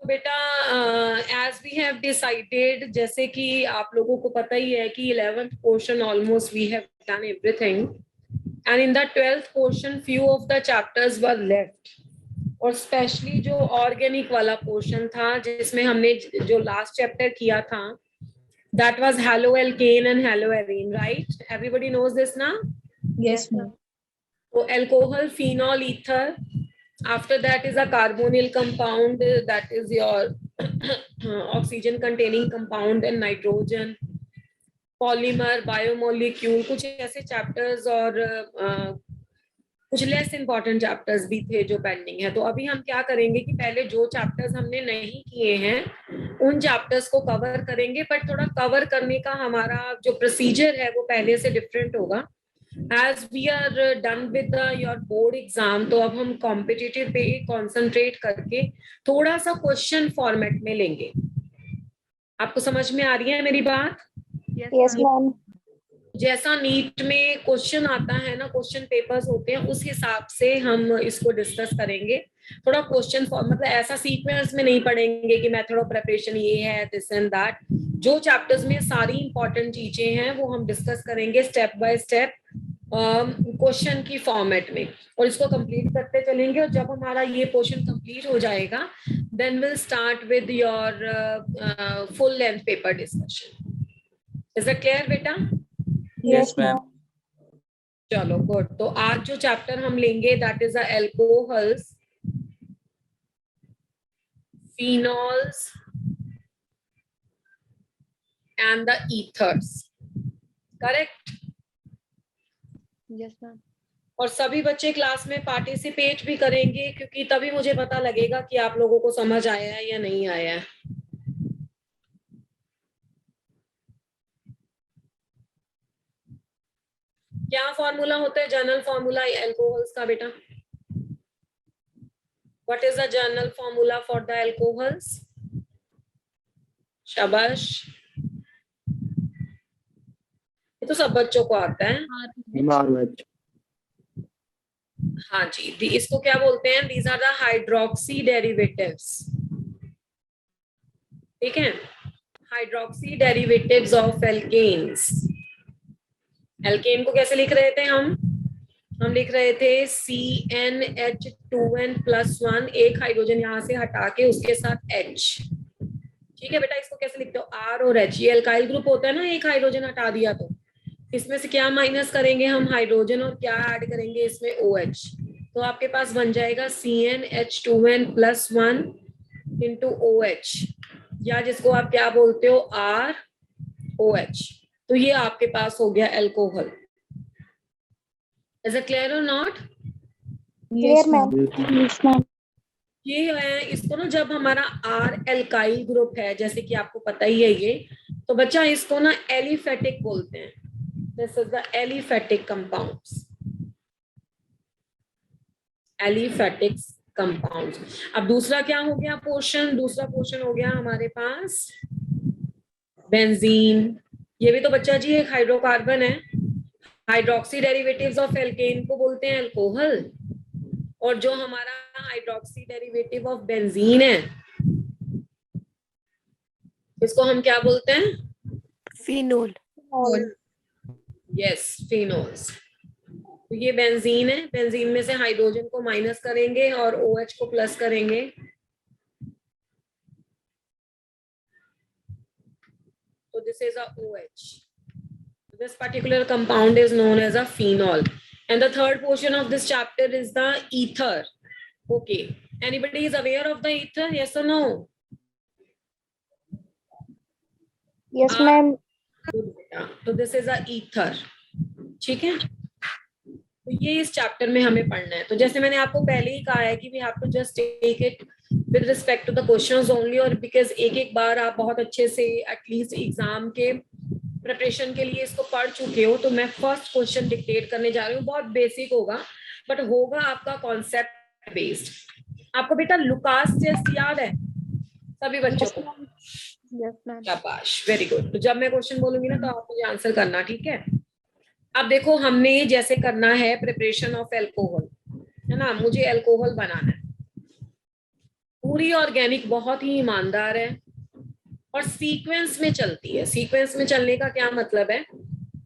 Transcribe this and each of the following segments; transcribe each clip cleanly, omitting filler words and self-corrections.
तो बेटा as we have decided, जैसे कि आप लोगों को पता ही है कि 11th portion almost we have done everything, and in the 12th portion few of the chapters were left, और स्पेशली जो ऑर्गेनिक वाला पोर्शन था जिसमें हमने जो लास्ट चैप्टर किया था, that was haloalkane and haloarene, right? Everybody knows this ना? Yes, ma'am. So alcohol, phenol, ether. After that is a carbonyl compound, that is your oxygen containing compound and nitrogen, polymer, biomolecule, कुछ ऐसे chapters और कुछ less important chapters भी थे जो pending है। तो अभी हम क्या करेंगे कि पहले जो चैप्टर्स हमने नहीं किए हैं उन चैप्टर्स को कवर करेंगे, बट थोड़ा कवर करने का हमारा जो प्रोसीजर है वो पहले से डिफरेंट होगा। As we are done with your board exam, तो अब हम कॉम्पिटिटिव पे कॉन्सेंट्रेट करके थोड़ा सा क्वेश्चन फॉर्मेट में लेंगे। आपको समझ में आ रही है मेरी बात? Yes, ma'am. जैसा नीट में क्वेश्चन आता है ना, क्वेश्चन पेपर्स होते हैं, उस हिसाब से हम इसको डिस्कस करेंगे। थोड़ा क्वेश्चन मतलब ऐसा सीक्वेंस में नहीं पढ़ेंगे कि मेथड ऑफ प्रिपरेशन ये है, दिस एंड दैट। जो चैप्टर्स में सारी इंपॉर्टेंट चीजें हैं वो हम डिस्कस करेंगे स्टेप बाय स्टेप क्वेश्चन की फॉर्मेट में, और इसको कंप्लीट करते चलेंगे। और जब हमारा ये पोर्शन कंप्लीट हो जाएगा, then will start with your full length paper discussion. Is it clear बेटा? Yes, ma'am. चलो गुड। तो आज जो चैप्टर हम लेंगे that is alcohols, phenols and the ethers, correct? Yes, ma'am. और सभी बच्चे क्लास में पार्टिसिपेट भी करेंगे, क्योंकि तभी मुझे पता लगेगा कि आप लोगों को समझ आया है या नहीं आया है। क्या फॉर्मूला होता है, जनरल फॉर्मूला अल्कोहल्स का बेटा? What is the general formula for the alcohols? शाबाश, ये तो सब बच्चों को आता है। हाँ जी, इसको क्या बोलते हैं? These are the hydroxy derivatives, ठीक है? Hydroxy derivatives of alkanes. Alkane को कैसे लिख रहे थे हम लिख रहे थे CnH2n+1, एक हाइड्रोजन यहाँ से हटा के उसके साथ H, ठीक है बेटा? इसको कैसे लिखते हो? R और H, ये अल्काइल ग्रुप होता है ना, एक हाइड्रोजन हटा दिया तो इसमें से क्या माइनस करेंगे हम? हाइड्रोजन, और क्या ऐड करेंगे इसमें? OH। तो आपके पास बन जाएगा CnH2n+1 इंटू OH, या जिसको आप क्या बोलते हो? ROH। तो ये आपके पास हो गया अल्कोहल। इज इट क्लियर और not? Yes, ma'am. Yes, ma'am. ये है, इसको ना जब हमारा R एल्काइल ग्रुप है, जैसे कि आपको पता ही है ये, तो बच्चा इसको ना एलिफेटिक बोलते हैं। This is the aliphatic compounds, aliphatic compounds. अब दूसरा क्या हो गया पोर्शन? दूसरा पोर्शन हो गया हमारे पास बेंजीन। ये भी तो बच्चा जी एक हाइड्रोकार्बन है। हाइड्रोक्सी डेरिवेटिव्स ऑफ एल्केन को बोलते हैं अल्कोहल, और जो हमारा हाइड्रोक्सी डेरिवेटिव ऑफ बेंजीन है इसको हम क्या बोलते हैं? Phenol. Yes, phenols. तो ये बेंजीन है, बेंजीन में से हाइड्रोजन को माइनस करेंगे और OH को प्लस करेंगे। तो this is a OH. This particular compound is known as a phenol. And the third portion of this chapter is the ether. Okay. Anybody is aware of the ether? Yes or no? Yes, ma'am. तो this is a ether. ठीक है? तो ये इस chapter में हमें पढ़ना है। तो जैसे मैंने आपको पहले ही कहा है कि we have to just take it with respect to the questions only, और because एक बार आप बहुत अच्छे से एटलीस्ट एग्जाम के प्रिपरेशन के लिए इसको पढ़ चुके हो, तो मैं फर्स्ट क्वेश्चन डिक्टेट करने जा रही हूँ। बहुत बेसिक होगा, बट होगा आपका कॉन्सेप्ट बेस्ड। आपको बेटा लुकास टेस्ट याद है सभी बच्चों को? Yes, ma'am. शाबाश, वेरी गुड। तो जब मैं क्वेश्चन बोलूंगी ना तो आप मुझे आंसर करना, ठीक है? अब देखो, हमने जैसे करना है प्रिपरेशन ऑफ अल्कोहल, है ना? मुझे अल्कोहल बनाना है। पूरी ऑर्गेनिक बहुत ही ईमानदार है और सीक्वेंस में चलती है। सीक्वेंस में चलने का क्या मतलब है?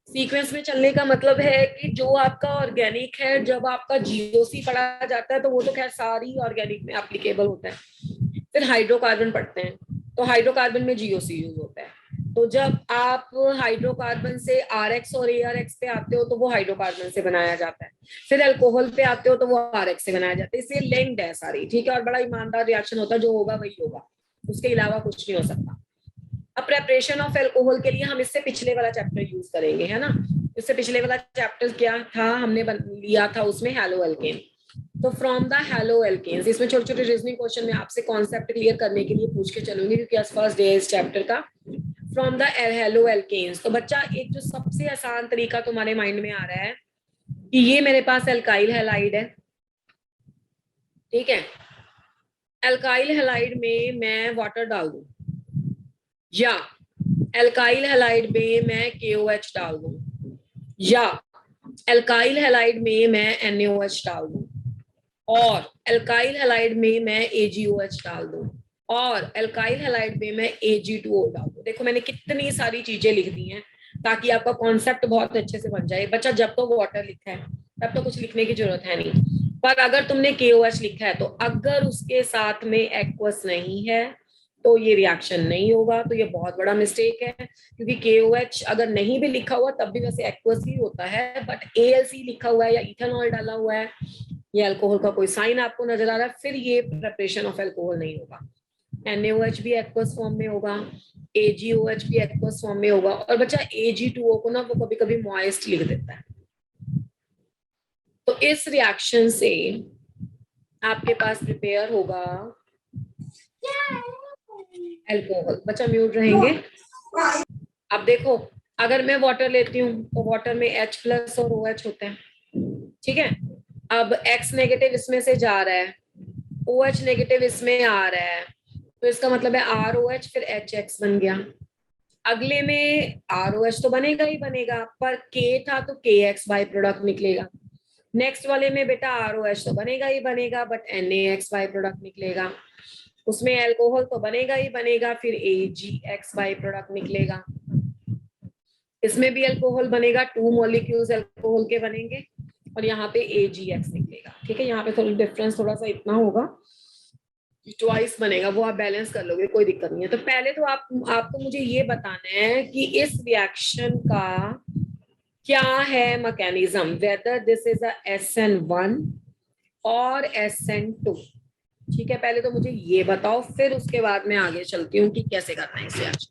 सीक्वेंस में चलने का मतलब है कि जो आपका ऑर्गेनिक है, जब आपका जीओसी पढ़ा जाता है तो वो तो खैर सारी ऑर्गेनिक में एप्लीकेबल होता है। फिर हाइड्रोकार्बन पढ़ते हैं तो हाइड्रोकार्बन में जीओसी यूज होता है। तो जब आप हाइड्रोकार्बन से आरएक्स और एआरएक्स पे आते हो तो वो हाइड्रोकार्बन से बनाया जाता है। फिर अल्कोहल पे आते हो तो वो आरएक्स से बनाया जाता है। इसलिए लिंक्ड है सारी, ठीक है। और बड़ा ईमानदार रिएक्शन होता है, जो होगा वही होगा, उसके अलावा कुछ नहीं हो सकता। अब प्रेपरेशन ऑफ अल्कोहल के लिए हम इससे पिछले वाला चैप्टर यूज करेंगे, है ना। इससे पिछले वाला चैप्टर क्या था, हमने लिया था उसमें हैलो एल्केन। तो फ्रॉम द हैलो एल्केन्स, इसमें छोटे छोटे रीजनिंग क्वेश्चन में आपसे कॉन्सेप्ट क्लियर करने के लिए पूछ के चलूंगी, क्योंकि आज फर्स्ट डे इस चैप्टर का। फ्रॉम द हैलो एल्केन्स, तो बच्चा एक जो सबसे आसान तरीका तुम्हारे माइंड में आ रहा है कि ये मेरे पास एल्काइल हैलाइड है, ठीक है। एल्काइल हैलाइड में मैं वाटर डाल दूं, या एल्काइल हैलाइड में मैं KOH डाल दूं, या एल्काइल हैलाइड में मैं NaOH डाल दूं, और एल्काइल हैलाइड में मैं AgOH डाल दूं, और एल्काइल हैलाइड में मैं Ag2O डाल दूं। देखो मैंने कितनी सारी चीजें लिख दी हैं ताकि आपका कॉन्सेप्ट बहुत अच्छे से बन जाए। बच्चा जब तो वाटर लिखा है तब तो कुछ लिखने की जरूरत है नहीं, पर अगर तुमने KOH लिखा है तो अगर उसके साथ में एक्वस नहीं है तो ये रिएक्शन नहीं होगा। तो ये बहुत बड़ा मिस्टेक है, क्योंकि KOH अगर नहीं भी लिखा हुआ तब भी वैसे एक्वस ही होता है, बट ALC लिखा हुआ है या इथेनॉल डाला हुआ है, ये अल्कोहल का कोई साइन आपको नजर आ रहा है, फिर ये प्रिपरेशन ऑफ अल्कोहल नहीं होगा। NaOH भी एक्वस फॉर्म में होगा, AgOH भी एक्वस फॉर्म में होगा, और बच्चा Ag2O को ना वो कभी कभी मॉइस्ट लिख देता है। तो इस रिएक्शन से आपके पास प्रिपेयर होगा अल्कोहल। बच्चा म्यूट रहेंगे। अब देखो, अगर मैं वाटर लेती हूँ तो वाटर में H+ और OH होते हैं, ठीक है। अब X नेगेटिव इसमें से जा रहा है, OH नेगेटिव इसमें आ रहा है, तो इसका मतलब है ROH फिर HX बन गया। अगले में ROH तो बनेगा ही बनेगा, पर K था तो KX बाई प्रोडक्ट निकलेगा। नेक्स्ट वाले में बेटा ROH तो बनेगा ही बनेगा, बट NaX बाई प्रोडक्ट निकलेगा। उसमें अल्कोहल तो बनेगा ही बनेगा, फिर AgX बाई प्रोडक्ट निकलेगा। इसमें भी अल्कोहल बनेगा, 2 मॉलिक्यूल्स अल्कोहल के बनेंगे, और यहाँ पे AgX निकलेगा, ठीक है। यहाँ पे थोड़ा डिफरेंस थोड़ा सा इतना होगा, ट्वाइस बनेगा, वो आप बैलेंस कर लोगे, कोई दिक्कत नहीं है। तो पहले तो आपको मुझे ये बताना है कि इस रिएक्शन का क्या है mechanism, whether this is a SN1 और SN2, ठीक है। पहले तो मुझे ये बताओ, फिर उसके बाद मैं आगे चलती हूँ कि कैसे करना है इसे। आज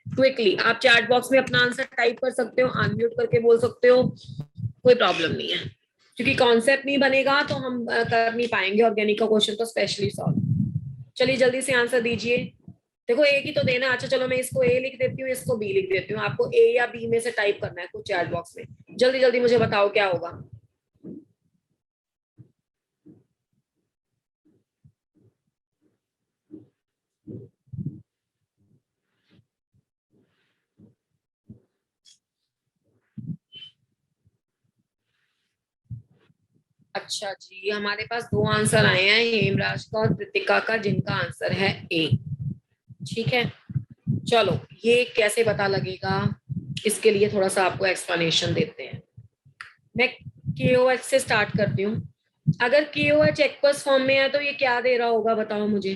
क्विकली आप चैट बॉक्स में अपना आंसर टाइप कर सकते हो, अनम्यूट करके बोल सकते हो, कोई प्रॉब्लम नहीं है, क्योंकि कॉन्सेप्ट नहीं बनेगा तो हम कर नहीं पाएंगे ऑर्गेनिक का क्वेश्चन तो स्पेशली सॉल्व। चलिए जल्दी से आंसर दीजिए। देखो एक ही तो देना। अच्छा चलो मैं इसको A लिख देती हूँ, इसको B लिख देती हूँ, आपको A या B में से टाइप करना है कुछ चैट बॉक्स में। जल्दी जल्दी मुझे बताओ क्या होगा। अच्छा जी, हमारे पास 2 आंसर आए हैं, हेमराज का और कृतिका का, जिनका आंसर है A, ठीक है। चलो ये कैसे पता लगेगा, इसके लिए थोड़ा सा आपको एक्सप्लेनेशन देते हैं। मैं KOH से स्टार्ट करती हूँ। अगर KOH एक्वस फॉर्म में है तो ये क्या दे रहा होगा बताओ मुझे।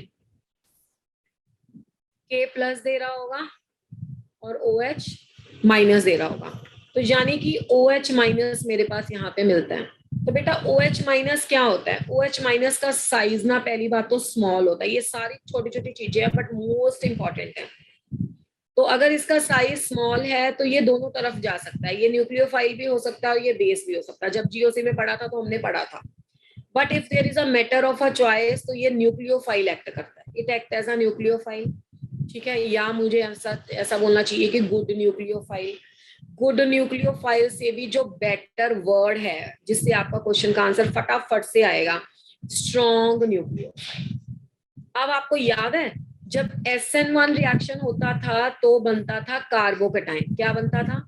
K+ दे रहा होगा और OH- दे रहा होगा, तो यानी कि OH- मेरे पास यहाँ पे मिलता है। तो बेटा OH- क्या होता है, OH- का साइज ना पहली बात तो स्मॉल होता है, ये सारी छोटी छोटी चीजें हैं बट मोस्ट इंपॉर्टेंट है। तो अगर इसका साइज स्मॉल है तो ये दोनों तरफ जा सकता है, ये न्यूक्लियोफाइल भी हो सकता है और ये बेस भी हो सकता है। जब GOC में पढ़ा था तो हमने पढ़ा था, but if there is a matter of a choice तो ये न्यूक्लियोफाइल एक्ट करता है, it act as a nucleophile, ठीक है। या मुझे ऐसा बोलना चाहिए कि गुड न्यूक्लियोफाइल। गुड न्यूक्लियोफाइल से भी जो बेटर वर्ड है जिससे आपका क्वेश्चन का आंसर फटाफट से आएगा, स्ट्रॉन्ग न्यूक्लियोफाइल। अब आपको याद है जब SN1 रिएक्शन होता था तो बनता था कार्बोकेटाइन, क्या बनता था,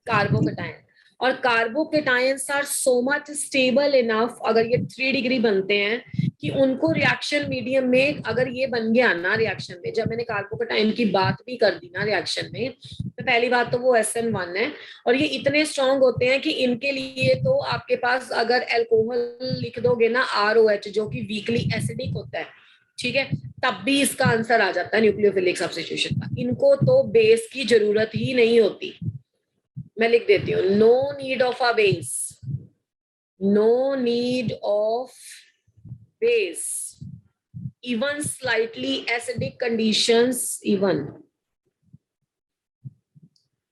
कार्बोकेटाइन। और carbocations are so much stable enough, अगर ये 3 डिग्री बनते हैं कि उनको रिएक्शन मीडियम में अगर ये बन गया ना रिएक्शन में, जब मैंने कार्बोकेटायन की बात भी कर दी ना रिएक्शन में, तो पहली बात तो वो SN1 है, और ये इतने स्ट्रांग होते हैं कि इनके लिए तो आपके पास अगर अल्कोहल लिख दोगे ना ROH, जो कि वीकली एसिडिक होता है, ठीक है, तब भी इसका आंसर आ जाता है न्यूक्लियोफिलिक सब्स्टिट्यूशन का। इनको तो बेस की जरूरत ही नहीं होती। मैं लिख देती हूँ, no need of a base, no need of base, even slightly acidic conditions,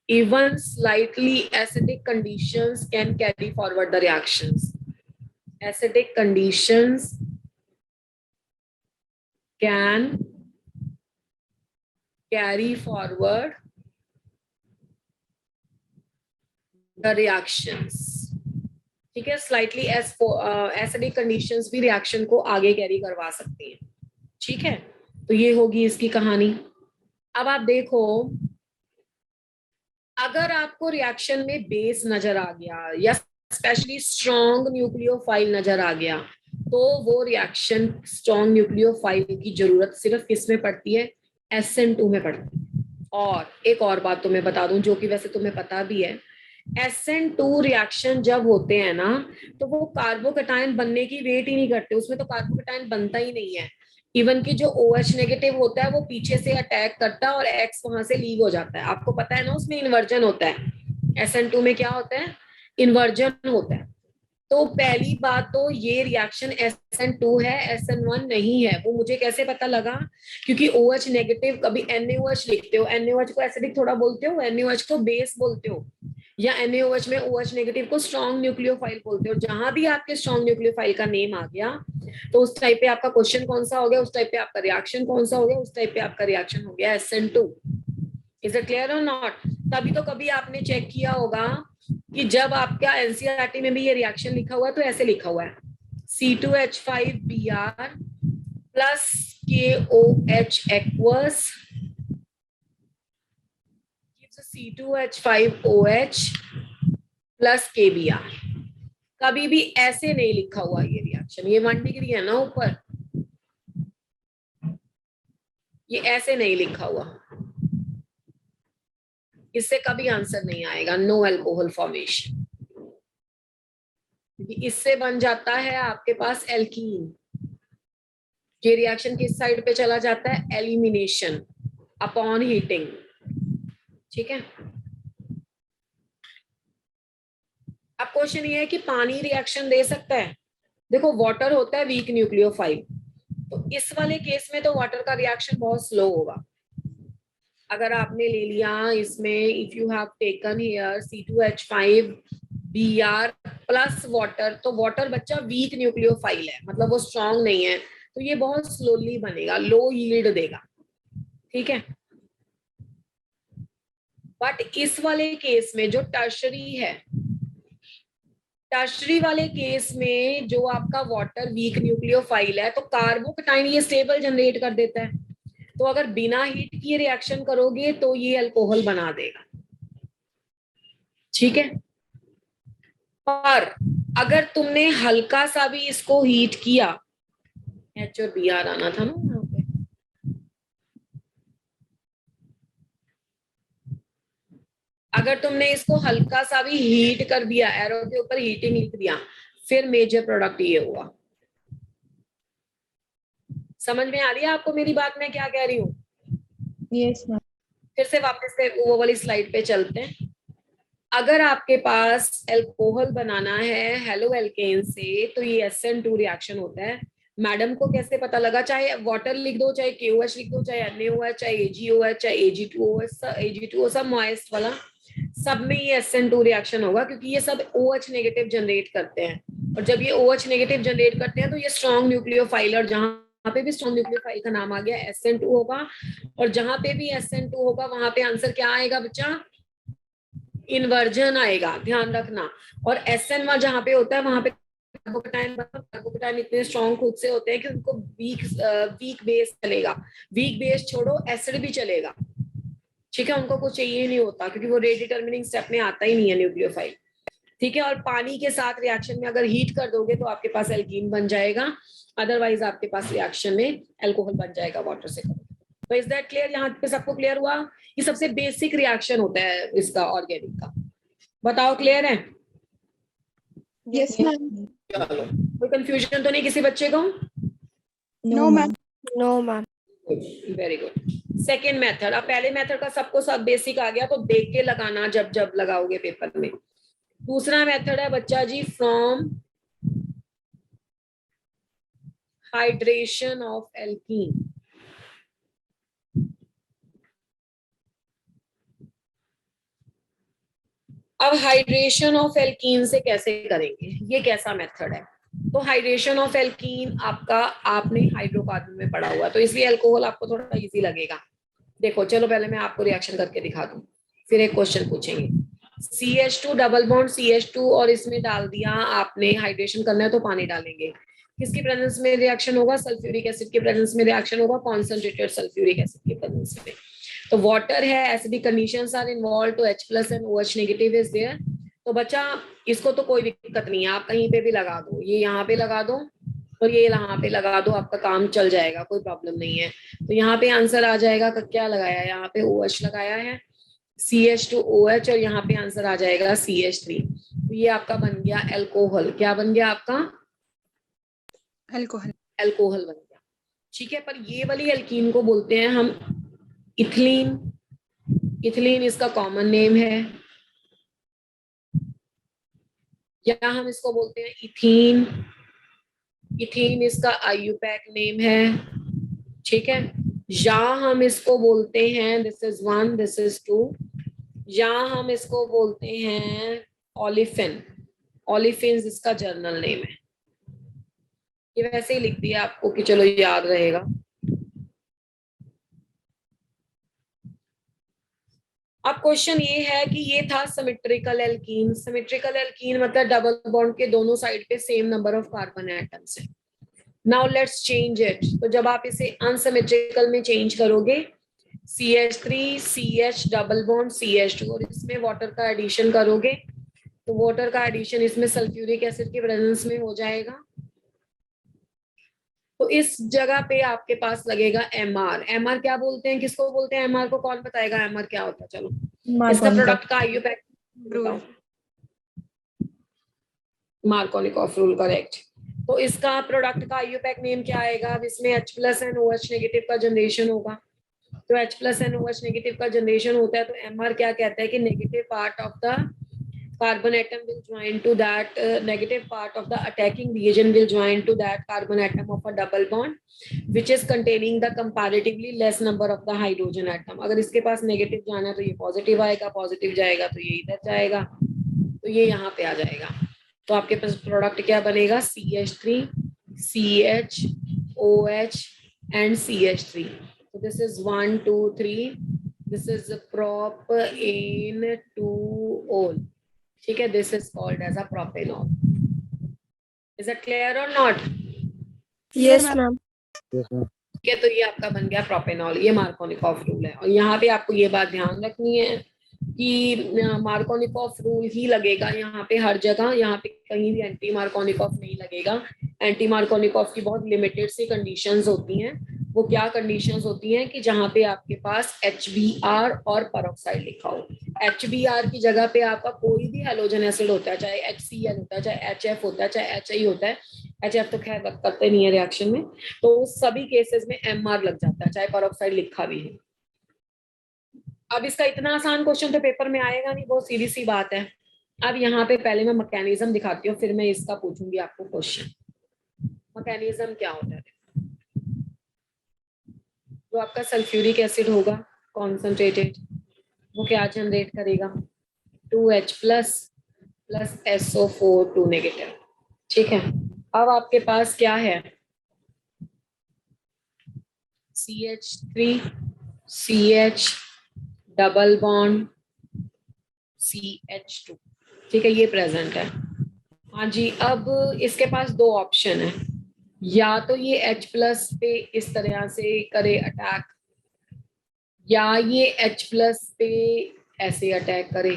even slightly acidic conditions can carry forward the reactions. Acidic conditions can carry forward the reactions. ठीक है, स्लाइटली एसिडिक कंडीशंस भी reaction को आगे carry करवा सकती हैं। ठीक है, तो ये होगी इसकी कहानी। अब आप देखो, अगर आपको रिएक्शन में बेस नजर आ गया या स्पेशली स्ट्रॉन्ग न्यूक्लियोफाइल नजर आ गया, तो वो रिएक्शन स्ट्रॉन्ग न्यूक्लियोफाइल की जरूरत सिर्फ किस में पड़ती है, SN2 में पड़ती है। और एक और बात तो मैं बता दूं, जो कि वैसे तुम्हें पता भी है, SN2 रिएक्शन जब होते हैं ना, तो वो कार्बोकेटायन बनने की वेट ही नहीं करते, उसमें तो कार्बोकेटायन बनता ही नहीं है। इवन की जो OH नेगेटिव होता है वो पीछे से अटैक करता है और X वहां से लीव हो जाता है। आपको पता है ना, उसमें इन्वर्जन होता है। SN2 में क्या होता है, इन्वर्जन होता है। तो पहली बात तो ये रिएक्शन SN2 है, SN1 नहीं है। वो मुझे कैसे पता लगा, क्योंकि OH नेगेटिव, कभी NaOH लिखते हो, NaOH को एसिडिक थोड़ा बोलते हो, NaOH को बेस बोलते हो, या NaOH में OH नेगेटिव को स्ट्रॉन्ग न्यूक्लियोफाइल बोलते हो। जहां भी आपके स्ट्रॉन्ग न्यूक्लियोफाइल का नेम आ गया, तो उस टाइप पे आपका क्वेश्चन कौन सा हो गया, उस टाइप पे आपका रिएक्शन कौन सा हो गया, उस टाइप पे आपका रिएक्शन हो गया SN2। इज इट क्लियर और नॉट? तभी तो कभी आपने चेक किया होगा कि जब आपका एनसीईआरटी में भी ये रिएक्शन लिखा हुआ है, तो ऐसे लिखा हुआ है C2H5Br plus KOH aqueous C2H5OH plus KBr। कभी भी ऐसे नहीं लिखा हुआ ये रिएक्शन, ये 1 डिग्री है ना ऊपर, ये ऐसे नहीं लिखा हुआ, इससे कभी आंसर नहीं आएगा, नो अल्कोहल फॉर्मेशन। क्योंकि इससे बन जाता है आपके पास एल्कीन। ये रिएक्शन किस साइड पे चला जाता है, एलिमिनेशन अपॉन हीटिंग। ठीक है, अब क्वेश्चन ये है कि पानी रिएक्शन दे सकता है। देखो, वाटर होता है वीक न्यूक्लियोफाइल, तो इस वाले केस में तो वाटर का रिएक्शन बहुत स्लो होगा। अगर आपने ले लिया इसमें, if you have taken here C2H5Br plus water, तो वाटर बच्चा वीक न्यूक्लियोफाइल है, मतलब वो स्ट्रॉन्ग नहीं है, तो ये बहुत स्लोली बनेगा, लो यील्ड देगा। ठीक है, बट इस वाले केस में जो टर्शरी है, टर्शरी वाले केस में जो आपका वाटर वीक न्यूक्लियोफाइल है, तो कार्बोकेटाइन ये स्टेबल जनरेट कर देता है, तो अगर बिना हीट किए रिएक्शन करोगे तो ये अल्कोहल बना देगा। ठीक है, पर अगर तुमने हल्का सा भी इसको हीट किया, H और Br आना था ना यहाँ पे, अगर तुमने इसको हल्का सा भी हीट कर दिया, एरो के ऊपर हीटिंग लिख दिया, फिर मेजर प्रोडक्ट ये हुआ। समझ में आ रही है आपको मेरी बात, मैं क्या कह रही हूँ? Yes ma'am. फिर से वापस से वो वाली स्लाइड पे चलते हैं। अगर आपके पास अल्कोहल बनाना है हेलो एल्केन से, तो ये SN2 रिएक्शन होता है। मैडम को कैसे पता लगा, चाहे वाटर लिख दो, चाहे KOH लिख दो, चाहे NaOH, चाहे AgOH, चाहे Ag2O, सब मॉइस्ट वाला, सब में ये SN2 रिएक्शन होगा, क्योंकि ये सब OH नेगेटिव जनरेट करते हैं। और जब ये OH नेगेटिव जनरेट करते हैं तो ये स्ट्रॉन्ग न्यूक्लियोफाइल, और जहां पे भी स्ट्रॉन्ग न्यूक्लियोफाइल का नाम आ गया SN2 होगा, और जहां पे भी SN2 होगा वहां पे आंसर क्या आएगा बच्चा, इन्वर्जन आएगा, ध्यान रखना। और SN1 जहां पे होता है वहां पे कार्बोकेटाइन इतने स्ट्रॉन्ग खुद से होते हैं कि उनको वीक बेस चलेगा, वीक बेस छोड़ो एसिड भी चलेगा। ठीक है, उनको कुछ चाहिए नहीं होता, क्योंकि वो रेट डिटर्मिनिंग स्टेप में आता ही नहीं है न्यूक्लियोफाइल। ठीक है, और पानी के साथ रिएक्शन में अगर हीट कर दोगे तो आपके पास एल्कीन बन जाएगा, अदरवाइज आपके पास रिएक्शन में एल्कोहल बन जाएगा वाटर से। तो इज दैट क्लियर? यहाँ पे सबको क्लियर हुआ? ये सबसे बेसिक रिएक्शन होता है इसका, ऑर्गेनिक का। बताओ क्लियर है? Yes ma'am. चलो, कोई कंफ्यूजन तो नहीं किसी बच्चे को? No ma'am. No ma'am. Very good. Second method, अब पहले मेथड का सबको सब बेसिक आ गया, तो देख के लगाना जब जब लगाओगे पेपर में। दूसरा मेथड है बच्चा जी, फ्रॉम हाइड्रेशन ऑफ एल्कीन। अब हाइड्रेशन ऑफ एल्कीन से कैसे करेंगे, ये कैसा मेथड है? तो हाइड्रेशन ऑफ एल्कीन आपका, आपने हाइड्रोकार्बन में पढ़ा हुआ, तो इसलिए अल्कोहल आपको थोड़ा इजी लगेगा। देखो चलो पहले मैं आपको रिएक्शन करके दिखा दूं, फिर एक क्वेश्चन पूछेंगे। CH2 डबल बॉन्ड CH2 और इसमें डाल दिया आपने, हाइड्रेशन करना है तो पानी डालेंगे। किसकी प्रेजेंस में रिएक्शन होगा? सल्फ्यूरिक एसिड के प्रेजेंस में रिएक्शन होगा, कॉन्सेंट्रेटेड सल्फ्यूरिक एसिड के प्रेजेंस में। तो वाटर है, एसिडिक कंडीशंस आर इन्वॉल्व, तो H+ and OH negative is there. तो बच्चा इसको तो कोई दिक्कत नहीं है, आप कहीं पे भी लगा दो, ये यहाँ पे लगा दो और ये यहाँ पे लगा दो, आपका काम चल जाएगा, कोई प्रॉब्लम नहीं है। तो यहाँ पे आंसर आ जाएगा, क्या लगाया है यहाँ पे? OH लगाया है, CH2OH, और यहाँ पे आंसर आ जाएगा CH3। तो ये आपका बन गया एल्कोहल। क्या बन गया आपका? अल्कोहल। एल्कोहल बन गया। ठीक है, पर ये वाली एल्कीन को बोलते हैं हम इथिलीन। इथिलीन इसका कॉमन नेम है, या हम इसको बोलते हैं इथीन। इथीन इसका IUPAC नेम है, ठीक है। या हम इसको बोलते हैं, दिस इज 1, दिस इज 2, या हम इसको बोलते हैं ओलिफिन। ओलिफिन इसका जर्नल नेम है। ये वैसे ही लिख दिया आपको कि चलो याद रहेगा। अब क्वेश्चन ये है कि ये था सिमेट्रिकल एल्कीन। सिमेट्रिकल एल्कीन मतलब डबल बॉन्ड के दोनों साइड पे same number of carbon atoms है। Now let's change it. तो जब आप इसे अनसिमेट्रिकल में चेंज करोगे, CH3 CH double bond CH2, और इसमें वाटर का एडिशन करोगे, तो वाटर का एडिशन इसमें सल्फ्यूरिक एसिड के प्रेजेंस में हो जाएगा। तो इस जगह पे आपके पास लगेगा MR। MR क्या बोलते हैं, किसको बोलते हैं MR को? कौन बताएगा MR क्या होता है? चलो, इसका प्रोडक्ट का IUPAC बताओ। Markovnikov rule, correct. तो इसका प्रोडक्ट का IUPAC नेम क्या आएगा? अब इसमें H+ एंड OH नेगेटिव का जनरेशन होगा। तो H+ एंड OH नेगेटिव का जनरेशन होता है, तो MR क्या कहता है कि negative part of the carbon atom will join to that negative part of the attacking region will join to that carbon atom of a double bond which is containing the comparatively less number of the hydrogen atom। अगर इसके पास negative जाना है तो ये positive आएगा, positive जाएगा तो ये इधर जाएगा, तो ये यहाँ पे आ जाएगा। तो आपके पास प्रोडक्ट क्या बनेगा? CH3 CH OH and CH3। so this is 1 2 3, this is propane 2ol, ठीक है। This is called as a propanol. Is it clear और नॉट? Yes ma'am. ठीक है, तो ये आपका बन गया प्रोपेनॉल। ये मार्कोनिकॉफ रूल है। और यहाँ पे आपको ये बात ध्यान रखनी है कि मार्कोनिकॉफ रूल ही लगेगा यहाँ पे हर जगह, यहाँ पे कहीं भी एंटी मार्कोनिकॉफ नहीं लगेगा। एंटी मार्कोनिकॉफ की बहुत लिमिटेड सी कंडीशंस होती हैं। वो क्या कंडीशंस होती हैं कि जहाँ पे आपके पास HBr और पेरोक्साइड लिखा हो। HBr की जगह पे आपका कोई भी हेलोजन एसिड होता है, चाहे HCl होता है, चाहे HF होता है, चाहे HI होता है। HF तो खैर वर्क करते नहीं है रिएक्शन में, तो सभी केसेस में MR लग जाता है, चाहे पेरोक्साइड लिखा भी है। अब इसका इतना आसान क्वेश्चन तो पेपर में आएगा नहीं, बहुत सीधी सी बात है। अब यहाँ पे पहले मैं मैकेनिज्म दिखाती हूँ, फिर मैं इसका पूछूंगी आपको क्वेश्चन। मैकेनिज्म क्या होता है? जो आपका सल्फ्यूरिक एसिड होगा कॉन्सेंट्रेटेड, वो क्या जनरेट करेगा? 2H+ प्लस SO4 2 नेगेटिव, ठीक है। अब आपके पास क्या है? CH3 CH double bond CH2, ठीक है, ये प्रेजेंट है। हाँ जी, अब इसके पास दो ऑप्शन है, या तो ये H+ पे इस तरह से करे अटैक, या ये H+ पे ऐसे अटैक करे।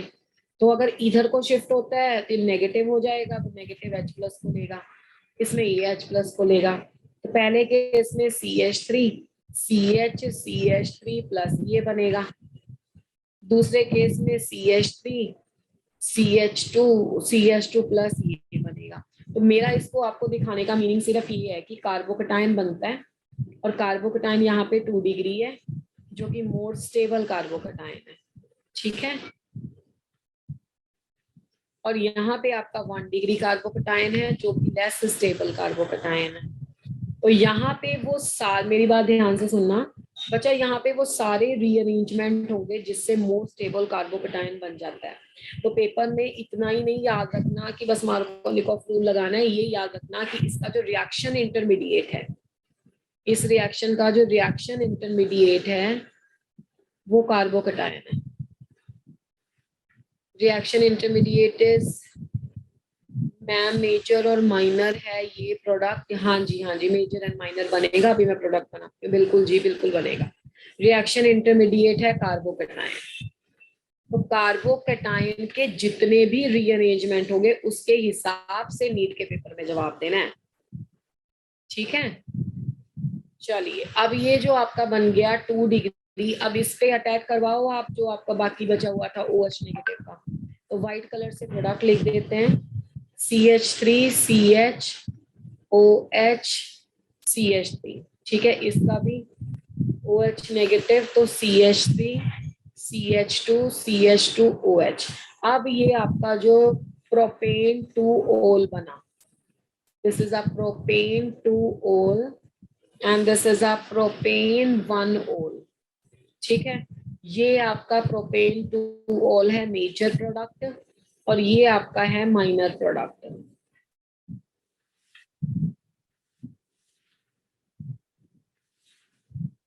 तो अगर इधर को शिफ्ट होता है तो नेगेटिव हो जाएगा, तो नेगेटिव H प्लस को लेगा, इसमें ये H प्लस को लेगा। तो पहले केस में CH3 CH3 प्लस ये बनेगा, दूसरे केस में CH3 CH2 प्लस ये बनेगा। तो मेरा इसको आपको दिखाने का मीनिंग सिर्फ ये है कि कार्बोकटायन बनता है, और कार्बोकटायन यहाँ पे 2 डिग्री है, जो कि मोर स्टेबल कार्बोकटायन है, ठीक है। और यहाँ पे आपका 1 डिग्री कार्बोकटायन है, जो कि लेस स्टेबल कार्बोकटायन है। तो यहाँ पे वो मेरी बात ध्यान से सुनना बच्चा, यहाँ पे वो सारे रीअरेंजमेंट होंगे जिससे मोर स्टेबल कार्बोकटायन बन जाता है। तो पेपर में इतना ही नहीं याद रखना कि बस मार्कोनिकोव रूल लगाना है, ये याद रखना कि इसका जो रिएक्शन इंटरमीडिएट है, इस रिएक्शन का जो रिएक्शन इंटरमीडिएट है वो कार्बोकटायन है। Reaction intermediate is ma'am major और माइनर है ये प्रोडक्ट। हाँ जी मेजर एंड माइनर बनेगा, अभी मैं प्रोडक्ट बनाती हूँ। बिल्कुल जी बिल्कुल बनेगा। रिएक्शन इंटरमीडिएट है कार्बोकटायन। तो कार्बोकटायन के जितने भी रीअरेंजमेंट होंगे उसके हिसाब से नीट के पेपर में जवाब देना है, ठीक है। चलिए अब ये जो आपका बन गया 2 डिग्री, अब इस पे अटैक करवाओ आप जो आपका बाकी बचा हुआ था OH नेगेटिव का। तो व्हाइट कलर से प्रोडक्ट लिख देते हैं, CH3 CH OH CH3, ठीक है। इसका भी OH नेगेटिव, तो CH3 CH2 CH2 OH। अब ये आपका जो प्रोपेन 2-ol बना, this is a propane 2-ol and this is a propane 1-ol, ठीक है। ये आपका प्रोपेन 2-ol है मेजर प्रोडक्ट, और ये आपका है माइनर प्रोडक्ट।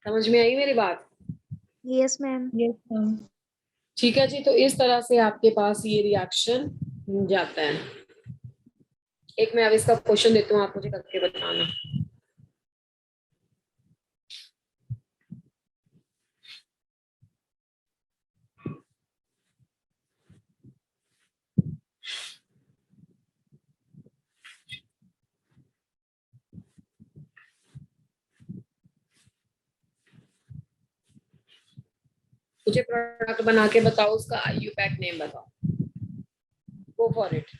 समझ में आई मेरी बात? Yes ma'am. Yes ma'am. ठीक है जी। तो इस तरह से आपके पास ये रिएक्शन जाता है। एक मैं अब इसका क्वेश्चन देती हूँ, आप मुझे करके बताना। मुझे प्रोडक्ट बना के बताओ, उसका IUPAC नेम बताओ। गो फॉर इट।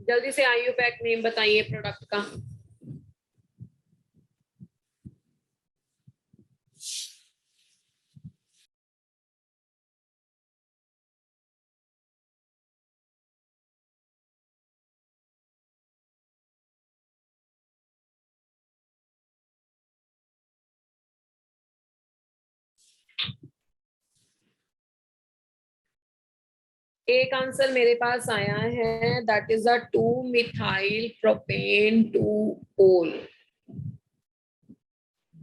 जल्दी से IUPAC नेम बताइए प्रोडक्ट का। एक आंसर मेरे पास आया है, दैट इज अ 2-मिथाइल प्रोपेन 2-ol।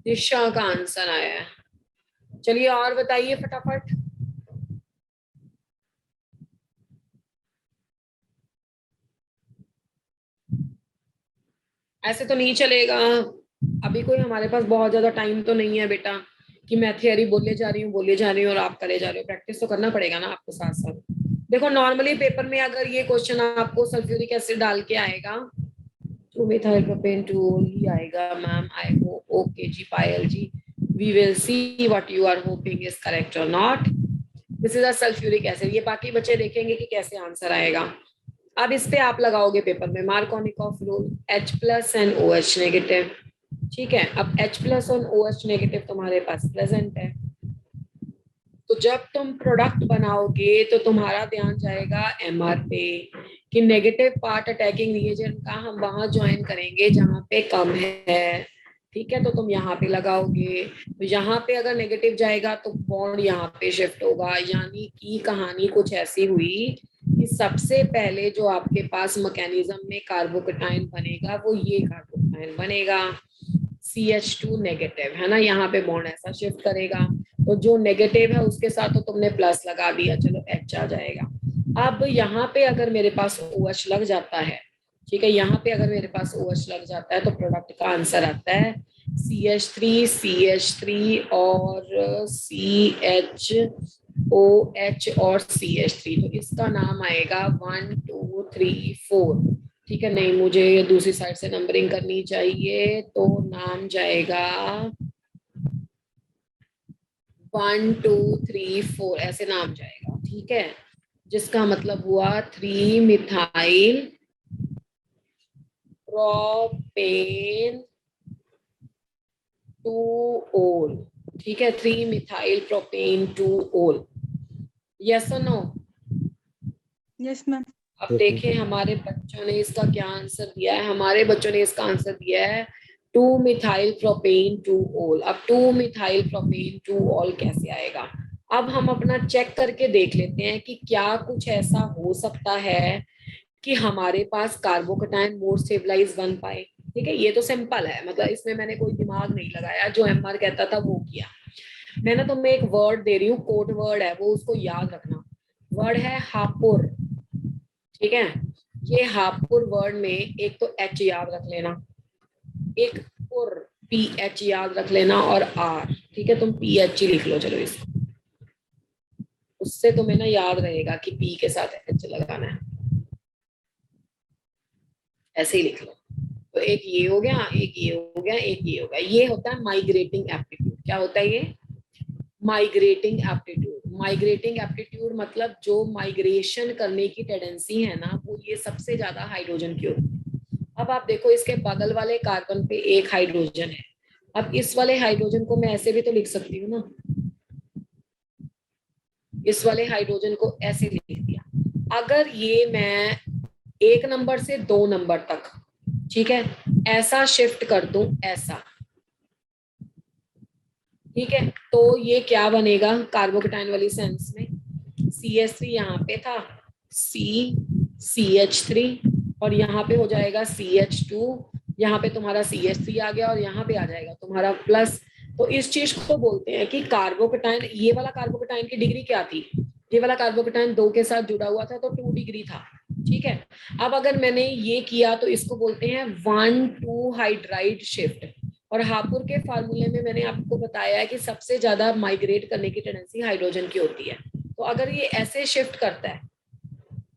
दिशा का आंसर आया है। चलिए और बताइए फटाफट। ऐसे तो नहीं चलेगा, अभी कोई हमारे पास बहुत ज्यादा टाइम तो नहीं है बेटा कि मैं थियरी बोले जा रही हूँ और आप करे जा रहे हो। प्रैक्टिस तो करना पड़ेगा ना आपको साथ साथ। देखो नॉर्मली पेपर में अगर ये क्वेश्चन आपको सल्फ्यूरिक एसिड डाल के आएगा तो मिथाइल प्रोपेन 2-ol ही आएगा मैम। आई होप ओके जी Payal ji, we will see what you are hoping is correct और not. This is a sulphuric acid. ये बाकी बच्चे देखेंगे कि कैसे आंसर आएगा। अब इस पे आप लगाओगे पेपर में Markovnikov rule, H plus and OH negative, ठीक है। अब H प्लस और OH नेगेटिव तुम्हारे पास प्रेजेंट है, तो जब तुम प्रोडक्ट बनाओगे तो तुम्हारा ध्यान जाएगा MR पे कि नेगेटिव पार्ट अटैकिंग रिएजेंट का हम वहां ज्वाइन करेंगे जहां पे कम है, ठीक है, तो तुम यहाँ पे लगाओगे, तो यहाँ पे अगर नेगेटिव जाएगा तो बॉन्ड यहाँ पे शिफ्ट होगा, यानी कि कहानी कुछ ऐसी हुई कि सबसे पहले जो आपके पास मैकेनिज्म में कार्बोकेटाइन बनेगा वो ये कार्बोकेटाइन बनेगा, CH2 नेगेटिव है ना, यहाँ पे बॉन्ड ऐसा शिफ्ट करेगा, तो जो नेगेटिव है उसके साथ तो तुमने प्लस लगा दिया, चलो H आ जाएगा। अब यहाँ पे अगर मेरे पास OH लग जाता है, ठीक है, यहाँ पे अगर मेरे पास OH लग जाता है तो प्रोडक्ट का आंसर आता है CH3 CH3 और CHOH और CH3, तो इसका नाम आएगा 1 2 3 4। ठीक है, नहीं मुझे ये दूसरी साइड से नंबरिंग करनी चाहिए, तो नाम जाएगा 1 2 3 4 ऐसे नाम जाएगा। ठीक है, जिसका मतलब हुआ 3 मिथाइल प्रोपेन 2 ओल। ठीक है, 3 मिथाइल प्रोपेन 2 ओल। यस और नो? Yes ma'am. अब देखें हमारे बच्चों ने इसका क्या आंसर दिया है। हमारे बच्चों ने इसका आंसर दिया है 2 मिथाइल प्रोपेन 2 ओल। अब 2 मिथाइल प्रोपेन 2 ओल कैसे आएगा? अब हम अपना चेक करके देख लेते हैं कि क्या कुछ ऐसा हो सकता है कि हमारे पास कार्बोकेटाइन मोर स्टेबलाइज बन पाए। ठीक है, ये तो सिंपल है, मतलब इसमें मैंने कोई दिमाग नहीं लगाया, जो एमआर कहता था वो किया। मैं ना तुम्हें एक वर्ड दे रही हूँ, कोड वर्ड है वो, उसको याद रखना। वर्ड है हापुर। ठीक है, ये हापुर वर्ड में एक तो एच याद रख लेना, एक पुर PH याद रख लेना, और R। ठीक है, तुम PH ही लिख लो, चलो इसको, उससे तुम्हें ना याद रहेगा कि P के साथ H लगाना है, ऐसे ही लिख लो। तो एक ये हो गया, एक ये हो गया, एक ये हो गया। ये होता है माइग्रेटिंग एप्टीट्यूड। क्या होता है ये? Migrating aptitude. माइग्रेटिंग एप्टीट्यूड मतलब जो माइग्रेशन करने की टेंडेंसी है ना, वो ये सबसे ज्यादा हाइड्रोजन की होती है। अब आप देखो इसके बगल वाले कार्बन पे एक हाइड्रोजन है, अब इस वाले हाइड्रोजन को मैं ऐसे भी तो लिख सकती हूँ ना, इस वाले हाइड्रोजन को ऐसे लिख दिया। अगर ये मैं 1 नंबर से 2 नंबर तक, ठीक है, ऐसा शिफ्ट कर दूं, ऐसा, ठीक है, तो ये क्या बनेगा कार्बोकेटाइन वाली सेंस में? CH3 यहाँ पे था, CH3, और यहाँ पे हो जाएगा CH2, यहाँ पे तुम्हारा CH3 आ गया, और यहाँ पे आ जाएगा तुम्हारा प्लस। तो इस चीज को बोलते हैं कि कार्बोकेटाइन, ये वाला कार्बोकेटाइन की डिग्री क्या थी? ये वाला कार्बोकेटाइन 2 के साथ जुड़ा हुआ था तो 2 डिग्री था। ठीक है, अब अगर मैंने ये किया तो इसको बोलते हैं 1,2 हाइड्राइड शिफ्ट। और हापुर के फार्मूले में मैंने आपको बताया है कि सबसे ज्यादा माइग्रेट करने की टेंडेंसी हाइड्रोजन की होती है। तो अगर ये ऐसे शिफ्ट करता है,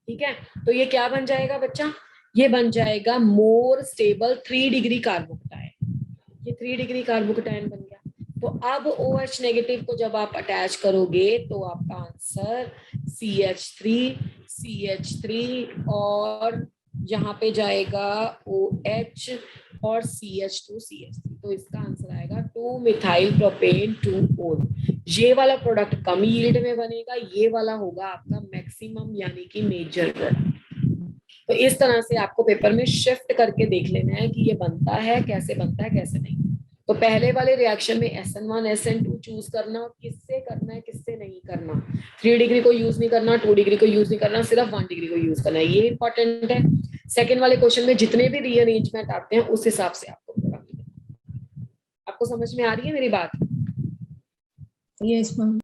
ठीक है, तो ये क्या बन जाएगा बच्चा? ये बन जाएगा मोर स्टेबल 3 डिग्री कार्बोकेटाइन। ये 3 डिग्री कार्बोकेटाइन बन गया। तो अब OH नेगेटिव को जब आप अटैच करोगे तो आपका आंसर CH3 और यहाँ पे जाएगा OH और CH2 तो इसका आंसर आएगा 2 मिथाइल प्रोपेन 2 ओल। ये वाला प्रोडक्ट कम यील्ड में बनेगा, ये वाला होगा आपका मैक्सिमम यानी कि मेजर प्रोडक्ट। तो इस तरह से आपको पेपर में शिफ्ट करके देख लेना है कि ये बनता है कैसे, बनता है कैसे नहीं। तो पहले वाले रिएक्शन में SN1 SN2 चूज करना, किससे करना है किससे नहीं करना। 3 डिग्री को यूज नहीं करना, 2 डिग्री को यूज नहीं करना, सिर्फ 1 डिग्री को यूज करना है, ये इंपॉर्टेंट है। सेकेंड वाले क्वेश्चन में जितने भी रीअरेंजमेंट आते हैं उस हिसाब से आपको प्रोडक्ट देना। आपको समझ में आ रही है मेरी बात? Yes ma'am.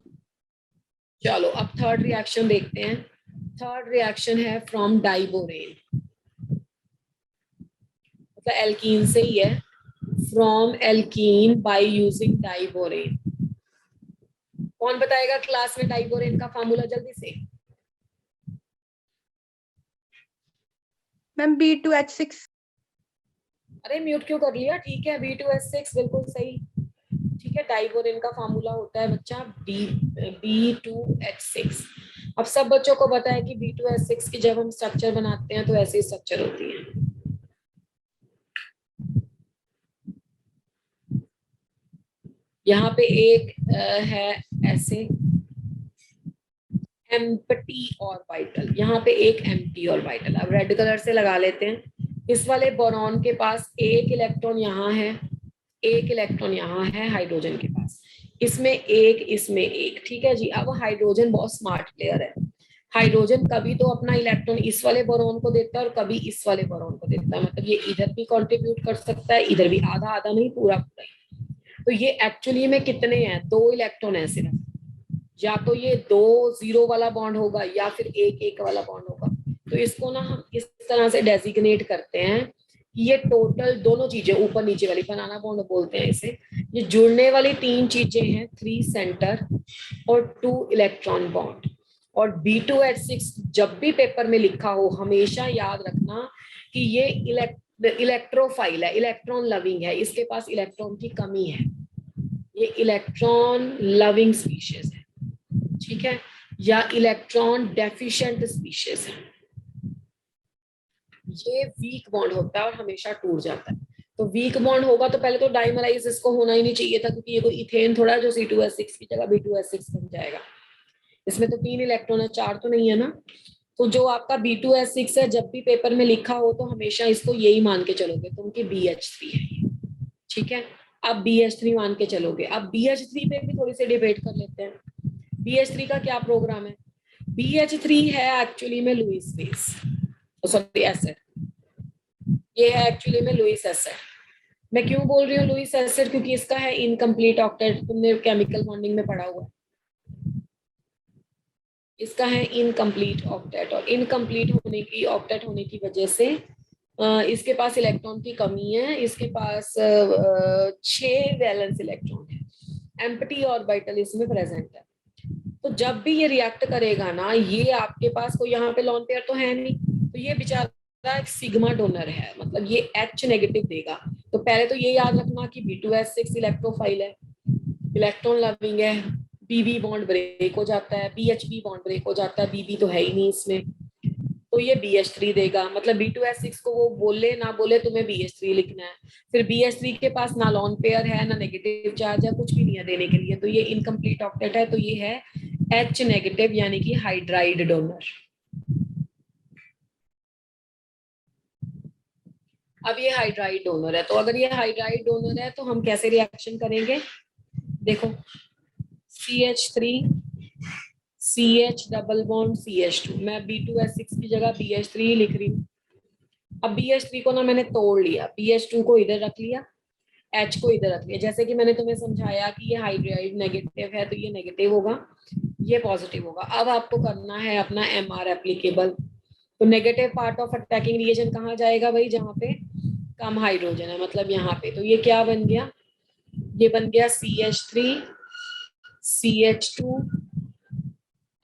चलो अब थर्ड रिएक्शन देखते हैं। थर्ड रिएक्शन है फ्रॉम डाइबोरेन, मतलब एल्कीन से ही है, from alkene by using diborane. कौन बताएगा क्लास में डाइबोरेन का फार्मूला जल्दी से? Ma'am B2H6। अरे म्यूट क्यों कर लिया? ठीक है, B2H6 बिल्कुल सही। ठीक है, डाइबोरेन का फार्मूला होता है बच्चा B2H6। अब सब बच्चों को पता है कि B2H6 की जब हम स्ट्रक्चर बनाते हैं तो ऐसी स्ट्रक्चर होती है। यहाँ पे एक है ऐसे एम्प्टी ऑर्बिटल, यहाँ पे एक एम्प्टी ऑर्बिटल। अब रेड कलर से लगा लेते हैं। इस वाले बोरॉन के पास एक इलेक्ट्रॉन यहाँ है, एक इलेक्ट्रॉन यहाँ है हाइड्रोजन के पास, इसमें एक, इसमें एक, ठीक है जी। अब हाइड्रोजन बहुत स्मार्ट प्लेयर है। हाइड्रोजन कभी तो अपना इलेक्ट्रॉन इस वाले बोरॉन को देता है और कभी इस वाले बोरॉन को देता है, मतलब ये इधर भी कंट्रीब्यूट कर सकता है, इधर भी, आधा आधा नहीं, पूरा पूरा ही। तो ये एक्चुअली में कितने हैं, 2 इलेक्ट्रॉन है सिर्फ, या तो ये 2 0 वाला बॉन्ड होगा या फिर 1 1 वाला बॉन्ड होगा। तो इसको ना हम इस तरह से डेजिग्नेट करते हैं कि ये टोटल दोनों चीजें, ऊपर नीचे वाली, बनाना बॉन्ड बोलते हैं इसे। ये जुड़ने वाली 3 चीजें हैं, 3 सेंटर और 2 इलेक्ट्रॉन बॉन्ड। और B2H6 जब भी पेपर में लिखा हो हमेशा याद रखना कि ये इलेक्ट्रोफाइल है, इलेक्ट्रॉन लविंग है, इसके पास इलेक्ट्रॉन की कमी है, ये इलेक्ट्रॉन लविंग स्पीशीज है, ठीक है, या इलेक्ट्रॉन डेफिशिएंट स्पीशीज है। ये वीक बॉन्ड होता है और हमेशा टूट जाता है। तो वीक बॉन्ड होगा तो पहले तो डाइमराइज इसको होना ही नहीं चाहिए था, क्योंकि ये कोई इथेन थोड़ा जो C2H6 की जगह B2H6 बन जाएगा। इसमें तो 3 इलेक्ट्रॉन है, 4 तो नहीं है ना। तो जो आपका B2H6 है, जब भी पेपर में लिखा हो तो हमेशा इसको यही मान के चलोगे तुम कि BH3 है ये, ठीक है। अब BH3 मान के चलोगे। अब BH3 पे भी थोड़ी सी डिबेट कर लेते हैं। BH3 का क्या प्रोग्राम है? BH3 है एक्चुअली में लुईस बेस, सॉरी एसिड, ये है एक्चुअली में लुईस एसिड। मैं क्यों बोल रही हूँ लुईस एसिड, क्योंकि इसका है इनकम्प्लीट ऑक्टेट, तुमने केमिकल बॉन्डिंग में पढ़ा हुआ है, इसका है इनकम्प्लीट ऑक्टेट। और इनकम्प्लीट होने की, ऑक्टेट होने की वजह से इसके पास इलेक्ट्रॉन की कमी है, इसके पास 6 वैलेंस इलेक्ट्रॉन है, एम्प्टी ऑर्बिटल इसमें प्रेजेंट है। तो जब भी ये रिएक्ट करेगा ना, ये आपके पास कोई यहाँ पे लॉन पेयर तो है नहीं, तो ये बेचारा एक सिग्मा डोनर है, मतलब ये H नेगेटिव देगा। तो पहले तो ये याद रखना कि B2H6 इलेक्ट्रोफाइल है, इलेक्ट्रॉन लविंग है, BB बॉन्ड ब्रेक हो जाता है, BHB बॉन्ड ब्रेक हो जाता है, BB तो है ही नहीं इसमें, तो ये BH3 देगा। मतलब B2H6 को वो बोले ना बोले तुम्हें BH3 लिखना है। फिर BH3 के पास ना लॉन पेयर है, ना नेगेटिव चार्ज है, कुछ भी नहीं है देने के लिए, तो ये इनकम्प्लीट ऑक्टेट है। तो ये है H नेगेटिव यानी कि हाइड्राइड डोनर। अब ये हाइड्राइड डोनर है, तो अगर ये हाइड्राइड डोनर है तो हम कैसे रिएक्शन करेंगे? देखो, CH3 CH double bond CH2, मैं B2H6 की जगह BH3 लिख रही हूँ। अब BH3 को ना मैंने तोड़ लिया, BH2 को इधर रख लिया, H को इधर रख लिया। जैसे कि मैंने तुम्हें समझाया कि ये हाइड्राइड नेगेटिव है तो ये नेगेटिव होगा, ये पॉजिटिव होगा। अब आपको करना है अपना MR एप्लीकेबल। तो negative part of attacking reagent कहाँ जाएगा भाई? जहाँ पे कम हाइड्रोजन है, मतलब यहाँ पे। तो ये क्या बन गया? ये बन गया CH3 CH2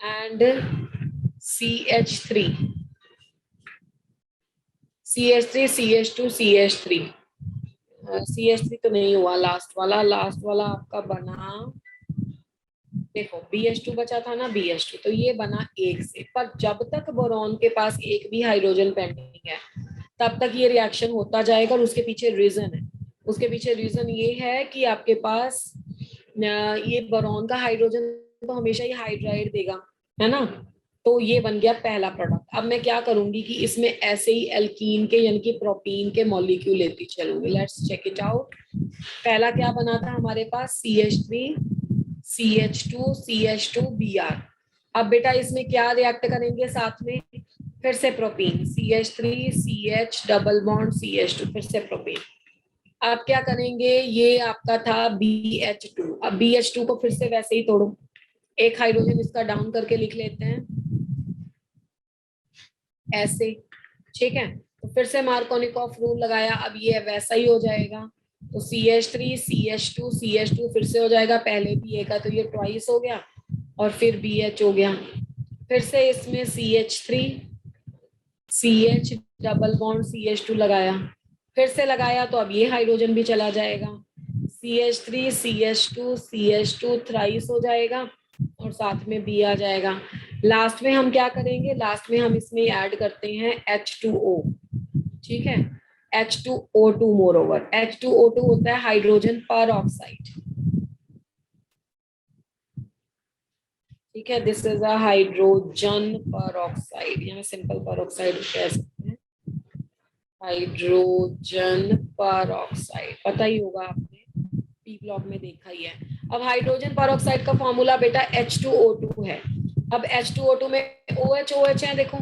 and CH3 CH3 CH2 CH3 CH3 तो नहीं हुआ, लास्ट वाला आपका बना, देखो BH2 बचा था ना, BH2 तो ये बना 1 से। पर जब तक बोरॉन के पास एक भी हाइड्रोजन पेंडिंग है तब तक ये रिएक्शन होता जाएगा। और उसके पीछे रीजन है, उसके पीछे रीजन ये है कि आपके पास ये बोरॉन का हाइड्रोजन तो हमेशा ही हाइड्राइड देगा, है ना। तो ये बन गया पहला प्रोडक्ट। अब मैं क्या करूंगी कि इसमें ऐसे ही एल्कीन के यानी कि प्रोटीन के मॉलिक्यूल लेती चलूंगी। Let's check it out. पहला क्या बना था हमारे पास? CH3 CH2 CH2 Br। अब बेटा इसमें क्या रिएक्ट करेंगे साथ में? फिर से propene, CH3 CH double bond CH2, फिर से प्रोपीन। अब क्या करेंगे? ये आपका था BH2। अब BH2 को फिर से वैसे ही तोड़ो, एक हाइड्रोजन इसका डाउन करके लिख लेते हैं ऐसे, ठीक है। तो फिर से मार्कोनिकॉफ रूल लगाया, अब ये वैसा ही हो जाएगा। तो CH3 CH2 CH2 फिर से हो जाएगा, पहले भी का तो ये ट्वाइस हो गया, और फिर BH हो गया। फिर से इसमें CH3 CH double bond CH2 लगाया, फिर से लगाया तो अब ये हाइड्रोजन भी चला जाएगा। CH3 CH2 CH2 थ्राइस हो जाएगा और साथ में B आ जाएगा। लास्ट में हम क्या करेंगे? लास्ट में हम इसमें ऐड करते हैं H2O, ठीक है, H2O2 मोर ओवर। H2O2 होता है हाइड्रोजन पर ऑक्साइड, ठीक है। दिस इज अ हाइड्रोजन पर ऑक्साइड, यहाँ सिंपल पर ऑक्साइड कह सकते हैं, हाइड्रोजन पर ऑक्साइड, पता ही होगा आपने। पी ब्लॉक में देखा ही है। अब हाइड्रोजन परऑक्साइड का फॉर्मूला बेटा H2O2 है। अब H2O2 में OH OH है देखो,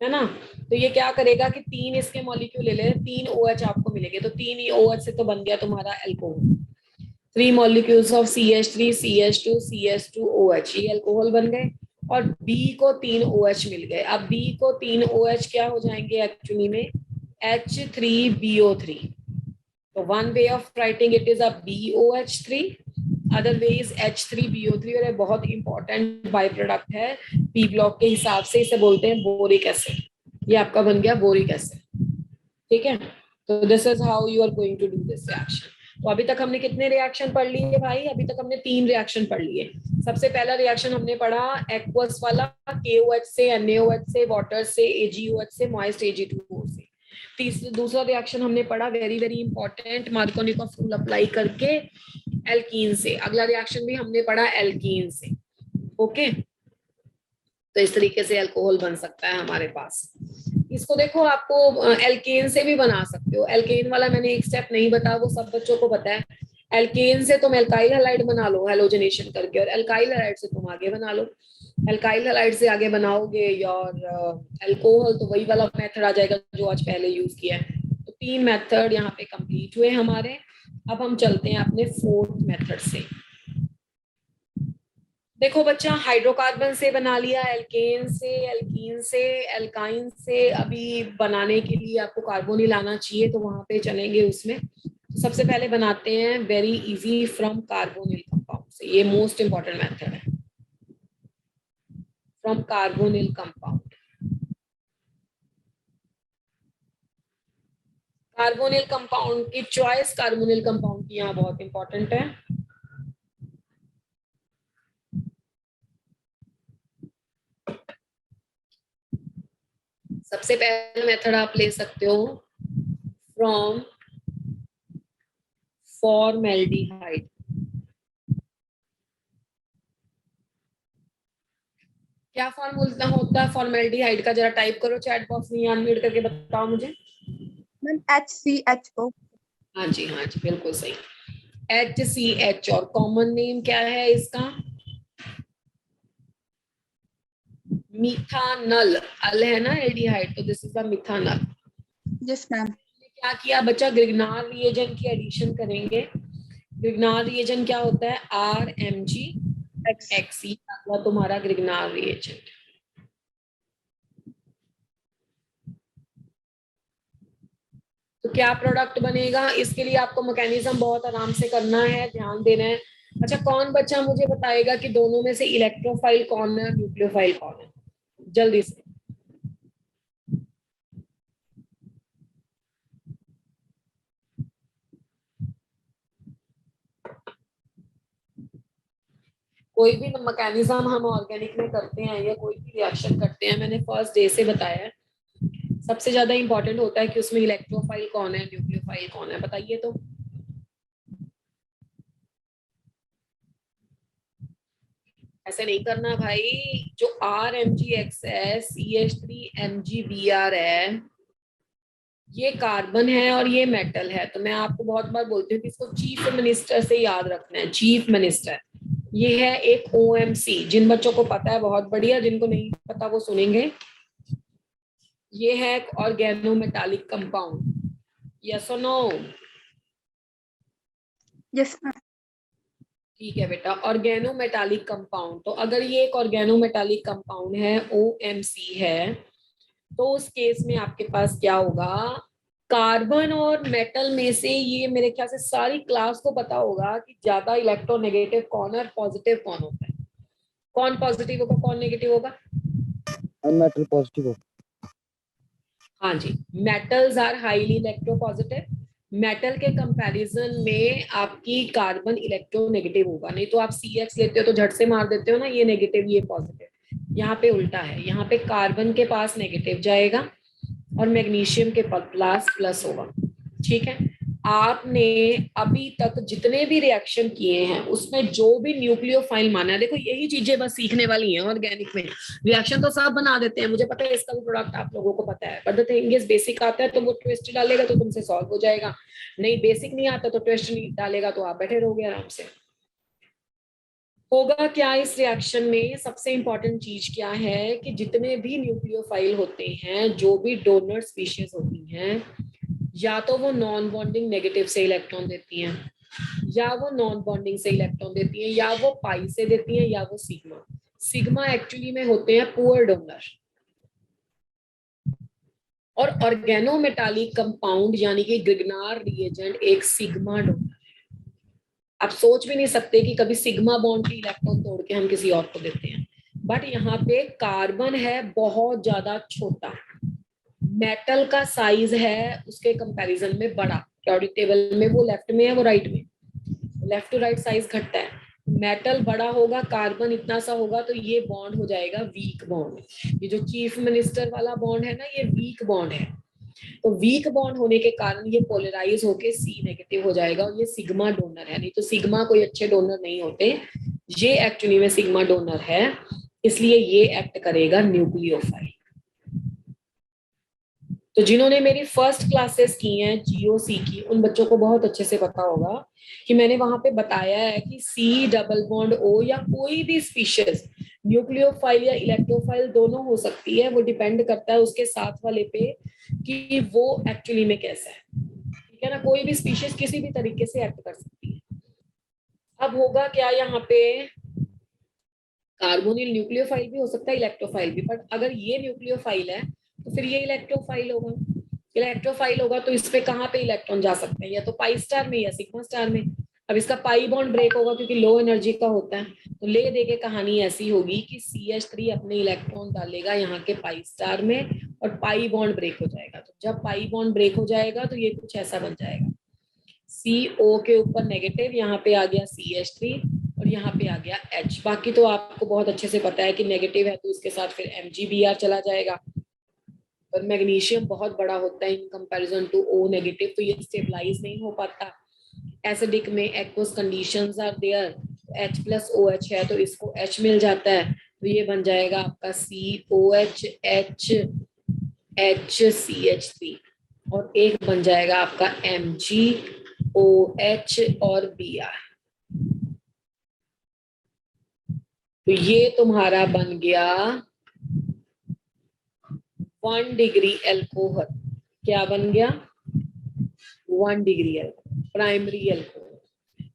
है ना। तो ये क्या करेगा कि 3 इसके मॉलिक्यूल ले ले, 3 OH आपको मिलेंगे, तो 3 ही OH से तो बन गया तुम्हारा alcohol. 3 molecules of CH3 CH2 CH2OH, ये अल्कोहल बन गए। और B को 3 OH मिल गए। अब B को 3 OH क्या हो जाएंगे एक्चुअली में, H3BO3। तो one way of writing it is a BOH3, other way is H3BO3, और ये बहुत इंपॉर्टेंट बाई प्रोडक्ट है पी ब्लॉक के हिसाब से, इसे बोलते हैं बोरिक एसिड। ये आपका बन गया बोरिक एसिड, ठीक है। तो this is how you are going to do this reaction. तो अभी तक हमने कितने रिएक्शन पढ़ लिए भाई, अभी तक हमने 3 रिएक्शन पढ़ लिए। सबसे पहला रिएक्शन हमने पढ़ा एक्वस वाला, KOH से, NaOH से, वाटर से, AgOH से, मॉइस्ट Ag2O से। दूसरा रिएक्शन हमने पढ़ा very very important, Markovnikov rule apply करके एल्कीन से। अगला रिएक्शन भी हमने पढ़ा एल्कीन से, ओके। तो इस तरीके से अल्कोहल बन सकता है हमारे पास। इसको देखो, आपको एल्केन से भी बना सकते हो। एल्केन वाला मैंने एक स्टेप नहीं बताया, वो सब बच्चों को पता है। एल्केन से तुम एल्काइल हैलाइड बना लो हेलोजनेशन करके, और एल्काइल हैलाइड से तुम आगे बना लो। एल्काइल हैलाइड से आगे बनाओगे और अल्कोहल, तो वही वाला मेथड आ जाएगा जो आज पहले यूज किया है। तो 3 मेथड यहाँ पे कंप्लीट हुए हमारे। अब हम चलते हैं अपने 4th मेथड से। देखो बच्चा, हाइड्रोकार्बन से बना लिया, एल्केन से, एल्कीन से, एल्काइन से। अभी बनाने के लिए आपको कार्बोनिल आना चाहिए, तो वहां पे चलेंगे उसमें। तो सबसे पहले बनाते हैं very easy from carbonyl compound से। ये मोस्ट इंपॉर्टेंट मेथड है, from carbonyl compound. Carbonyl compound की चॉइस, कार्बोनिल कंपाउंड की यहाँ बहुत इंपॉर्टेंट है। सबसे पहला मेथड आप ले सकते हो फ्रॉम फॉर्मेल्डिहाइड। क्या फॉर्मूला होता है फॉर्मेल्डिहाइड का, जरा टाइप करो चैट बॉक्स में, अनम्यूट करके बताओ मुझे। Ma'am HCHO। हाँ जी हाँ जी, बिल्कुल सही, HCH। और कॉमन नेम क्या है इसका, मिथानल। अल है ना एल्डिहाइड, तो this is the methanol. Yes ma'am. क्या किया बच्चा, ग्रिग्नार रिएजेंट की एडिशन करेंगे। ग्रिग्नार रिएजेंट क्या होता है, RMgX, तुम्हारा ग्रिग्नार रिएजेंट। तो क्या प्रोडक्ट बनेगा, इसके लिए आपको मैकेनिज्म बहुत आराम से करना है, ध्यान देना है। अच्छा, कौन बच्चा मुझे बताएगा कि दोनों में से इलेक्ट्रोफाइल कौन है, न्यूक्लियोफाइल कौन है, जल्दी से। कोई भी मैकेनिज्म हम ऑर्गेनिक में करते हैं या कोई भी रिएक्शन करते हैं, मैंने फर्स्ट डे से बताया है, सबसे ज्यादा इंपॉर्टेंट होता है कि उसमें इलेक्ट्रोफाइल कौन है, न्यूक्लियोफाइल कौन है, बताइए तो। ऐसे नहीं करना भाई, जो RMgX है, CH3MgBr है, ये कार्बन है और ये मेटल है। तो मैं आपको बहुत बार बोलती हूँ कि इसको चीफ मिनिस्टर से याद रखना है, चीफ मिनिस्टर। ये है एक OMC, जिन बच्चों को पता है बहुत बढ़िया, जिनको नहीं पता वो सुनेंगे। ये है एक ऑर्गेनोमेटालिक कंपाउंड, यस और नो। Yes ma'am. ठीक है बेटा, ऑर्गेनोमेटालिक कंपाउंड। तो अगर ये एक ऑर्गेनोमेटालिक कंपाउंड है, OMC है, तो उस केस में आपके पास क्या होगा, कार्बन और मेटल में से ये मेरे ख्याल से सारी क्लास को पता होगा कि ज्यादा इलेक्ट्रोनेगेटिव कौन है, पॉजिटिव कौन होता है। कौन पॉजिटिव होगा, कौन नेगेटिव होगा, मेटल पॉजिटिव होगा। हाँ जी, metals are highly electropositive. Metal के कंपैरिजन में आपकी कार्बन इलेक्ट्रोनेगेटिव होगा, नहीं तो आप CX लेते हो तो झट से मार देते हो ना, ये नेगेटिव ये पॉजिटिव। यहाँ पे उल्टा है, यहाँ पे कार्बन के पास नेगेटिव जाएगा और मैग्नीशियम के पास प्लस होगा, ठीक है। आपने अभी तक जितने भी रिएक्शन किए हैं उसमें जो भी न्यूक्लियोफाइल माना है, देखो यही चीजें बस सीखने वाली हैं ऑर्गेनिक में। रिएक्शन तो सब बना देते हैं, मुझे पता है इसका भी प्रोडक्ट आप लोगों को पता है, but the thing is basic आता है तो वो ट्विस्ट डालेगा तो तुमसे सॉल्व हो जाएगा, नहीं बेसिक नहीं आता तो ट्विस्ट नहीं डालेगा तो आप बैठे रहोगे आराम से। होगा क्या इस रिएक्शन में, सबसे इंपॉर्टेंट चीज क्या है कि जितने भी न्यूक्लियोफाइल होते हैं, जो भी डोनर स्पीशीज होती हैं, या तो वो नॉन बॉन्डिंग नेगेटिव से इलेक्ट्रॉन देती हैं, या वो नॉन बॉन्डिंग से इलेक्ट्रॉन देती हैं, या वो पाई से देती हैं, या वो सिग्मा। सिग्मा एक्चुअली में होते हैं पुअर डोनर। और ऑर्गेनोमेटालिक कंपाउंड यानी कि ग्रिग्नार रिएजेंट एक सिग्मा डोनर। आप सोच भी नहीं सकते कि कभी सिग्मा बॉन्ड की इलेक्ट्रॉन तोड़ के हम किसी और को देते हैं, बट यहाँ पे कार्बन है बहुत ज्यादा छोटा, मेटल का साइज है उसके कंपैरिजन में बड़ा, पीरियोडिक टेबल में वो लेफ्ट में है वो राइट में, लेफ्ट टू राइट साइज घटता है, मेटल बड़ा होगा, कार्बन इतना सा होगा, तो ये बॉन्ड हो जाएगा वीक बॉन्ड। ये जो चीफ मिनिस्टर वाला बॉन्ड है ना, ये वीक बॉन्ड है, तो वीक बॉन्ड होने के कारण ये पोलराइज होके सी नेगेटिव हो जाएगा, और ये सिग्मा डोनर है। नहीं तो सिग्मा कोई अच्छे डोनर नहीं होते, ये एक्चुअली में सिग्मा डोनर है, इसलिए ये एक्ट करेगा न्यूक्लियोफाइल। तो जिन्होंने मेरी फर्स्ट क्लासेस की हैं जीओसी की, उन बच्चों को बहुत अच्छे से पता होगा कि मैंने वहां पे बताया है कि सी डबल बॉन्ड ओ या कोई भी स्पीशीज न्यूक्लियोफाइल या इलेक्ट्रोफाइल दोनों हो सकती है, वो डिपेंड करता है उसके साथ वाले पे कि वो एक्चुअली में कैसा है, ठीक है ना। कोई भी स्पीशीज किसी भी तरीके से एक्ट कर सकती है। अब होगा क्या, यहाँ पे कार्बोनिल न्यूक्लियोफाइल भी हो सकता है, इलेक्ट्रोफाइल भी, बट अगर ये न्यूक्लियोफाइल है तो फिर ये इलेक्ट्रोफाइल होगा। इलेक्ट्रोफाइल होगा तो इस पे कहाँ पे इलेक्ट्रॉन जा सकते हैं, या तो पाई स्टार में या सिग्मा स्टार में। अब इसका पाई बॉन्ड ब्रेक होगा क्योंकि लो एनर्जी का होता है, तो ले दे के कहानी ऐसी होगी कि CH3 अपने इलेक्ट्रॉन डालेगा यहाँ के पाई स्टार में और पाई बॉन्ड ब्रेक हो जाएगा। तो जब पाई बॉन्ड ब्रेक हो जाएगा तो ये कुछ ऐसा बन जाएगा, CO के ऊपर नेगेटिव, यहाँ पे आ गया CH3 और यहाँ पे आ गया H। बाकी तो आपको बहुत अच्छे से पता है कि नेगेटिव है तो इसके साथ फिर MgBr चला जाएगा। पर मैग्नीशियम बहुत बड़ा होता है in comparison to O negative, तो ये स्टेबलाइज नहीं हो पाता। एसिडिक में aqueous conditions are there, H+OH है तो इसको H मिल जाता है, तो ये बन जाएगा आपका COH HCH3, और एक बन जाएगा आपका MgOH और Br। तो ये तुम्हारा बन गया 1 डिग्री एल्कोहल। क्या बन गया? 1 डिग्री एल्कोहल, प्राइमरी एल्कोहल।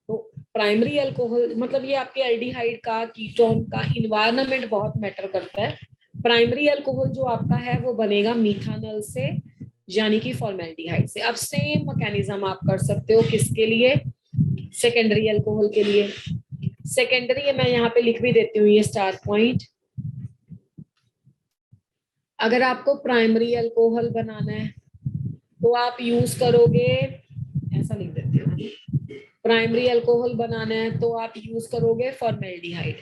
तो प्राइमरी एल्कोहल मतलब ये आपके एल्डिहाइड का, कीटोन का इन्वायरमेंट बहुत मैटर करता है। प्राइमरी अल्कोहल जो आपका है वो बनेगा मीथानल से, यानी कि फॉर्मेल्डिहाइड से। अब सेम मैकेनिज्म आप कर सकते हो किसके लिए? सेकेंडरी अल्कोहल के लिए। सेकेंडरी मैं यहाँ पे लिख भी देती हूँ ये स्टार पॉइंट। अगर आपको प्राइमरी अल्कोहल बनाना है तो आप यूज करोगे, ऐसा लिख देती हूँ, प्राइमरी अल्कोहल बनाना है तो आप यूज करोगे फॉर्मेल्डिहाइड।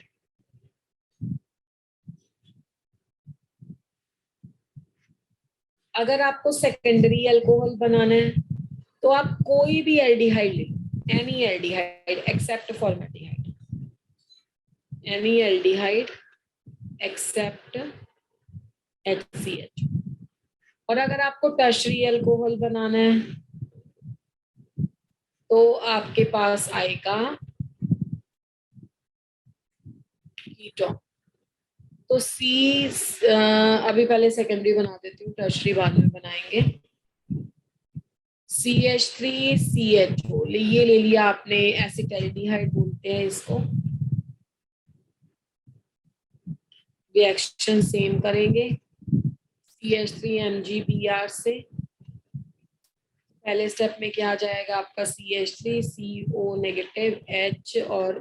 अगर आपको सेकेंडरी अल्कोहल बनाना है तो आप कोई भी एल्डिहाइड ले, any aldehyde except formaldehyde, any aldehyde except HCH। और अगर आपको टर्शरी अल्कोहल बनाना है तो आपके पास आएगा कीटोन। तो अभी पहले सेकेंडरी बना देती हूँ, टर्शरी बाद में बनाएंगे। CH3CHO ये ले लिया आपने, एसिटाल्डिहाइड बोलते हैं इसको। रिएक्शन सेम करेंगे CH3MgBr से। पहले स्टेप में क्या आ जाएगा आपका CH3 CO नेगेटिव H और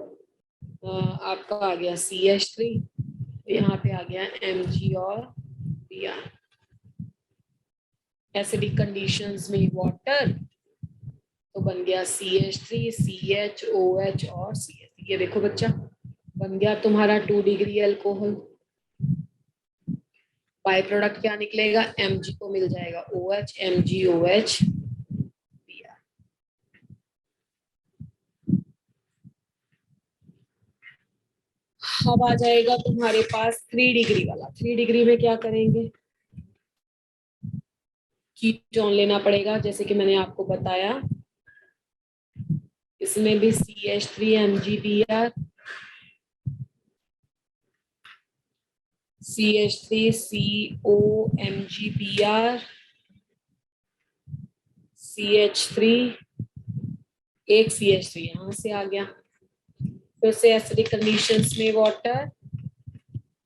आपका आ गया CH3, तो यहाँ पे आ गया Mg और Br। एसिडिक कंडीशंस में वाटर, तो बन गया CH3 CHOH और CH। ये देखो बच्चा बन गया तुम्हारा 2 डिग्री अल्कोहल। बाय प्रोडक्ट क्या निकलेगा? Mg को मिल जाएगा OH, MgOH Br। अब आ जाएगा तुम्हारे पास 3 डिग्री वाला। 3 डिग्री में क्या करेंगे, कीटोन लेना पड़ेगा जैसे कि मैंने आपको बताया। इसमें भी CH3 MgBr, CH3 CO MgBr, CH3, एक CH3 यहां से आ गया, फिर से एसिडिक कंडीशंस में वाटर,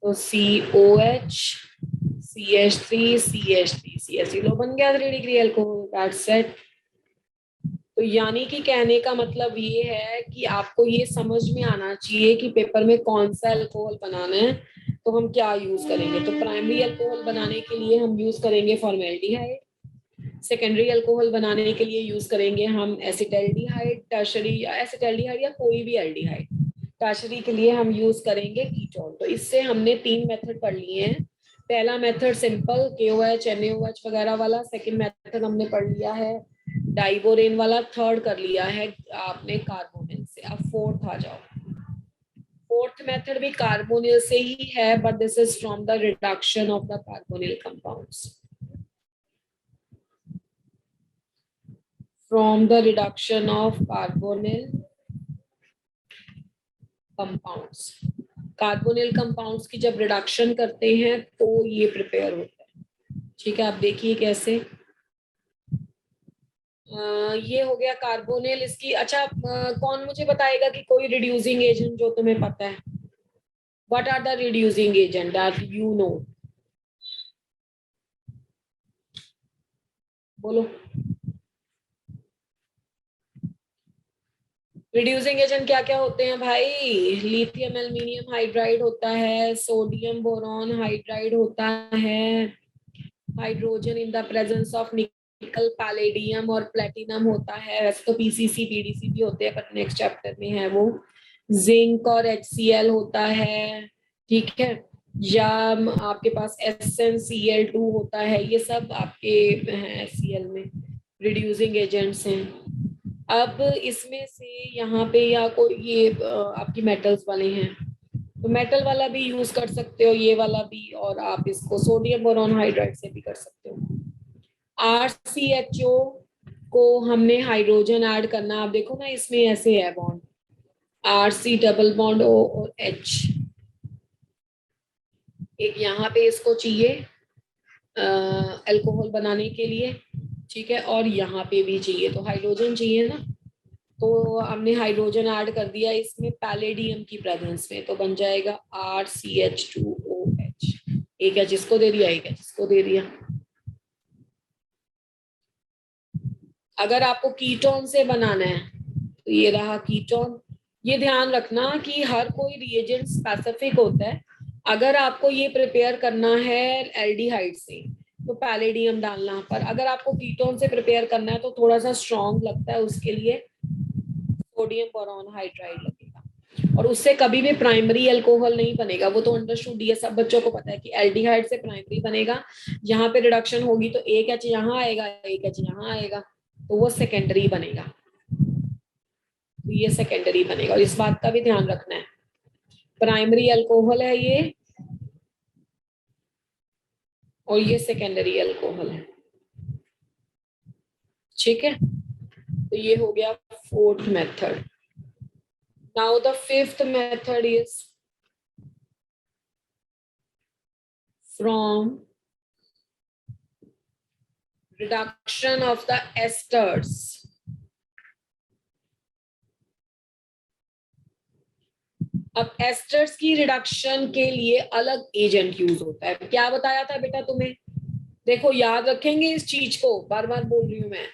तो COH, CH3, CH3, CH3 लो बन गया 3 डिग्री अल्कोहल, दैट्स इट। तो यानी कि कहने का मतलब ये है कि आपको ये समझ में आना चाहिए कि पेपर में कौन सा अल्कोहल बनाना है तो हम क्या यूज करेंगे। तो प्राइमरी अल्कोहल बनाने के लिए हम यूज करेंगे फॉर्मेल्डिहाइड, सेकेंडरी अल्कोहल बनाने के लिए यूज करेंगे हम एसिटल्डिहाइड, टर्शरी एसिटल्डिहाइड या कोई भी एल्डिहाइड, टर्शरी के लिए हम यूज करेंगे कीटोन। तो इससे हमने 3 मेथड पढ़ लिए हैं। पहला मेथड सिंपल KOH NaOH वगैरह वाला, सेकंड मेथड हमने पढ़ लिया है डाइबोरेन वाला, थर्ड कर लिया है आपने कार्बोनिल से। अब फोर्थ आ जाओ। फोर्थ मेथड भी कार्बोनिल से ही है, but this is from the reduction of the carbonyl compounds, from the reduction of carbonyl compounds। Carbonyl compounds की जब रिडक्शन करते हैं तो ये प्रिपेयर होता है। ठीक है, आप देखिए कैसे। ये हो गया कार्बोनिल इसकी। अच्छा, कौन मुझे बताएगा कि कोई रिड्यूसिंग एजेंट जो तुम्हें पता है, what are the reducing agent that you know, बोलो। रिड्यूसिंग एजेंट क्या क्या होते हैं भाई? लिथियम एल्यूमिनियम हाइड्राइड होता है, सोडियम बोरॉन हाइड्राइड होता है, hydrogen in the presence of निकल पैलेडियम और प्लेटिनम होता है। वैसे तो PCC PDC भी होते हैं पर नेक्स्ट चैप्टर में है वो। जिंक और HCl होता है, ठीक है, या आपके पास SnCl2 होता है। ये सब आपके हैं HCl में रिड्यूसिंग एजेंट्स हैं। अब इसमें से यहाँ पे या कोई ये आपकी मेटल्स वाले हैं तो मेटल वाला भी यूज कर सकते हो, ये वाला भी, और आप इसको सोडियम बोरॉन हाइड्राइड से भी कर सकते हो। RCHO को हमने हाइड्रोजन ऐड करना, आप देखो ना इसमें ऐसे है bond, RC double bond O और H, एक यहाँ पे इसको चाहिए अल्कोहल बनाने के लिए, ठीक है, और यहाँ पे भी चाहिए, तो हाइड्रोजन चाहिए ना, तो हमने हाइड्रोजन ऐड कर दिया इसमें पैलेडियम की प्रेजेंस में, तो बन जाएगा RCH2OH। एक है जिसको दे दिया, एक है जिसको दे दिया। अगर आपको कीटोन से बनाना है तो ये रहा कीटोन। ये ध्यान रखना कि हर कोई रिएजेंट स्पेसिफिक होता है। अगर आपको ये प्रिपेयर करना है एल्डिहाइड से तो पैलेडियम डालना, पर अगर आपको कीटोन से प्रिपेयर करना है तो थोड़ा सा स्ट्रॉन्ग लगता है, उसके लिए सोडियम बोरॉन हाइड्राइड लगेगा। और उससे कभी भी प्राइमरी अल्कोहल नहीं बनेगा, वो तो अंडरस्टूड है, सब बच्चों को पता है कि एल्डिहाइड से प्राइमरी बनेगा। यहाँ पे रिडक्शन होगी तो एक H यहाँ आएगा, एक H यहाँ आएगा, तो वो सेकेंडरी बनेगा, तो ये सेकेंडरी बनेगा। और इस बात का भी ध्यान रखना है, प्राइमरी अल्कोहल है ये और ये सेकेंडरी अल्कोहल है, ठीक है। तो ये हो गया fourth method. Now the fifth method is from reduction of the esters। अब एस्टर्स की रिडक्शन के लिए अलग एजेंट यूज होता है। क्या बताया था बेटा तुम्हें? देखो याद रखेंगे इस चीज को, बार बार बोल रही हूं मैं।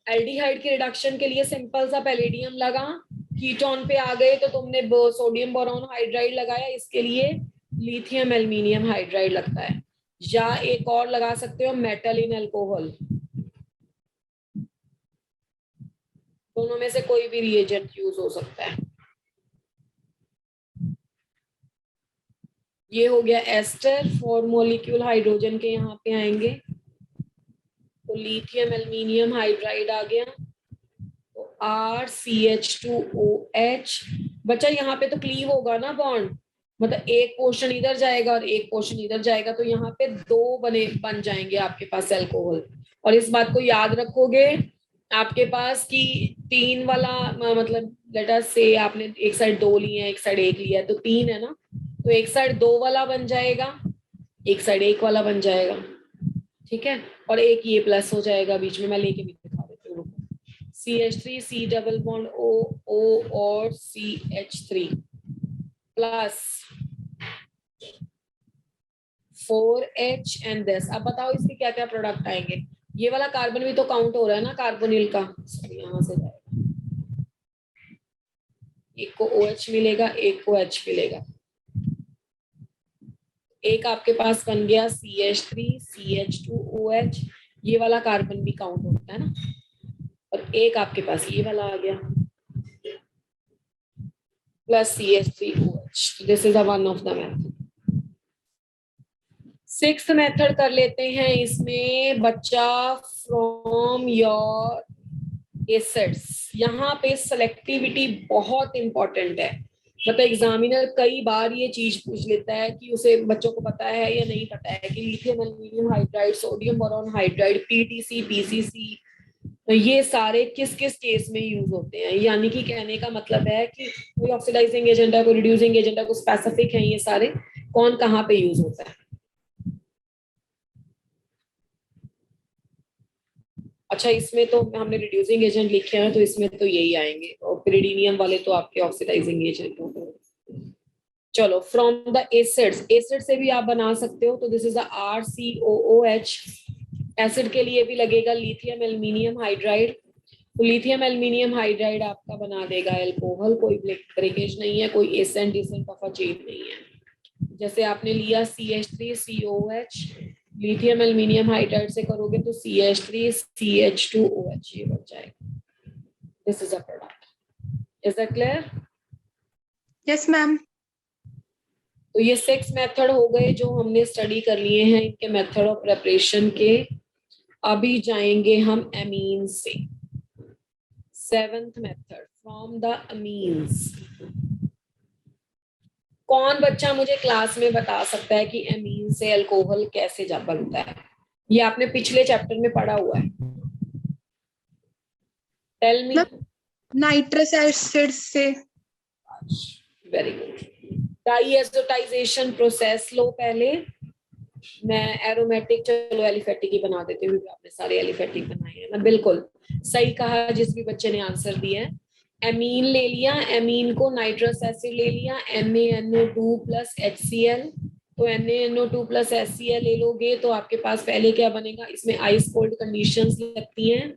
एल्डिहाइड की रिडक्शन के लिए सिंपल सा पैलेडियम लगा, कीटोन पे आ गए तो तुमने सोडियम बोरॉन हाइड्राइड लगाया, इसके लिए लिथियम एल्यूमिनियम हाइड्राइड लगता है, या एक और लगा सकते हो मेटल इन अल्कोहल, दोनों में से कोई भी रिएजेंट यूज हो सकता है। ये हो गया एस्टर। 4 मॉलिक्यूल हाइड्रोजन के यहाँ पे आएंगे तो लिथियम एल्यूमिनियम हाइड्राइड आ गया, तो RCH2OH। बच्चा यहाँ पे तो क्लीव होगा ना बॉन्ड, मतलब एक पोर्शन इधर जाएगा और एक पोर्शन इधर जाएगा, तो यहाँ पे दो बन जाएंगे आपके पास अल्कोहल। और इस बात को याद रखोगे आपके पास कि 3 वाला मतलब लेट अस से आपने एक साइड 2 लिए हैं, एक साइड 1 लिया है, तो 3 है ना, तो एक साइड 2 वाला बन जाएगा, एक साइड 1 वाला बन जाएगा, ठीक है। और एक ये प्लस हो जाएगा बीच में, मैं लेके भी दिखा देती हूँ। CH3 C double bond O और CH3 plus 4H and this. अब बताओ इसके क्या क्या प्रोडक्ट आएंगे। ये वाला कार्बन भी तो काउंट हो रहा है ना कार्बोनिल का, यहां से जाएगा, एक को OH मिलेगा, एक को H मिलेगा, एक आपके पास बन गया CH3 CH2OH, ये वाला कार्बन भी काउंट होता है ना, और एक आपके पास ये वाला आ गया plus CH3OH। This is one of the method. 6th method कर लेते हैं। इसमें बच्चा फ्रॉम योर एसिड्स, यहाँ पे सेलेक्टिविटी बहुत इंपॉर्टेंट है। मतलब एग्जामिनर कई बार ये चीज पूछ लेता है कि उसे बच्चों को पता है या नहीं पता है कि lithium aluminium hydride, sodium boron hydride, PTC PCC, ये सारे किस किस केस में यूज होते हैं। यानी कि कहने का मतलब है कि कोई ऑक्सीडाइजिंग एजेंट है, कोई रिड्यूसिंग एजेंट है, कोई स्पेसिफिक है, ये सारे कौन कहाँ पे यूज होता है। अच्छा, इसमें तो हमने रिड्यूसिंग एजेंट लिखे हैं, तो इसमें तो यही आएंगे, और पिरिडीनियम वाले तो आपके ऑक्सीडाइजिंग एजेंट होंगे। चलो, फ्रॉम द एसिड्स, एसिड से भी आप बना सकते हो, तो दिस इज RCOOH। एसिड के लिए भी लगेगा लिथियम एल्यूमिनियम हाइड्राइड, तो लिथियम एल्यूमिनियम हाइड्राइड आपका बना देगा अल्कोहल, कोई ब्रेकेज नहीं है, कोई ascent descent of a chain नहीं है। जैसे आपने लिया CH3COOH, लिथियम एल्यूमिनियम हाइड्राइड से करोगे तो CH3CH2OH ये बन जाएगा। This is a product. Is that clear? Yes, ma'am. तो ये 6 मेथड हो गए जो हमने स्टडी कर लिए हैं, इनके मेथड ऑफ प्रिपरेशन के। अभी जाएंगे हम एमीन से। 7th method from the amines. कौन बच्चा मुझे क्लास में बता सकता है कि एमीन से अल्कोहल कैसे बनता है? ये आपने पिछले चैप्टर में पढ़ा हुआ है। Tell me. Nitrous acid से। Very good. डाइएजोटाइजेशन प्रोसेस लो पहले। मैं एरोमेटिक, चलो एलिफेटिक ही बना देती हूँ, आपने सारे एलिफेटिक बनाए हैं ना। बिल्कुल सही कहा जिस भी बच्चे ने आंसर दिया है। एमीन ले लिया, एमीन को नाइट्रस एसिड ले लिया, NaNO2 प्लस HCl, तो NaNO2 प्लस HCl ले लोगे तो आपके पास पहले क्या बनेगा, इसमें आइस कोल्ड कंडीशंस लगती हैं,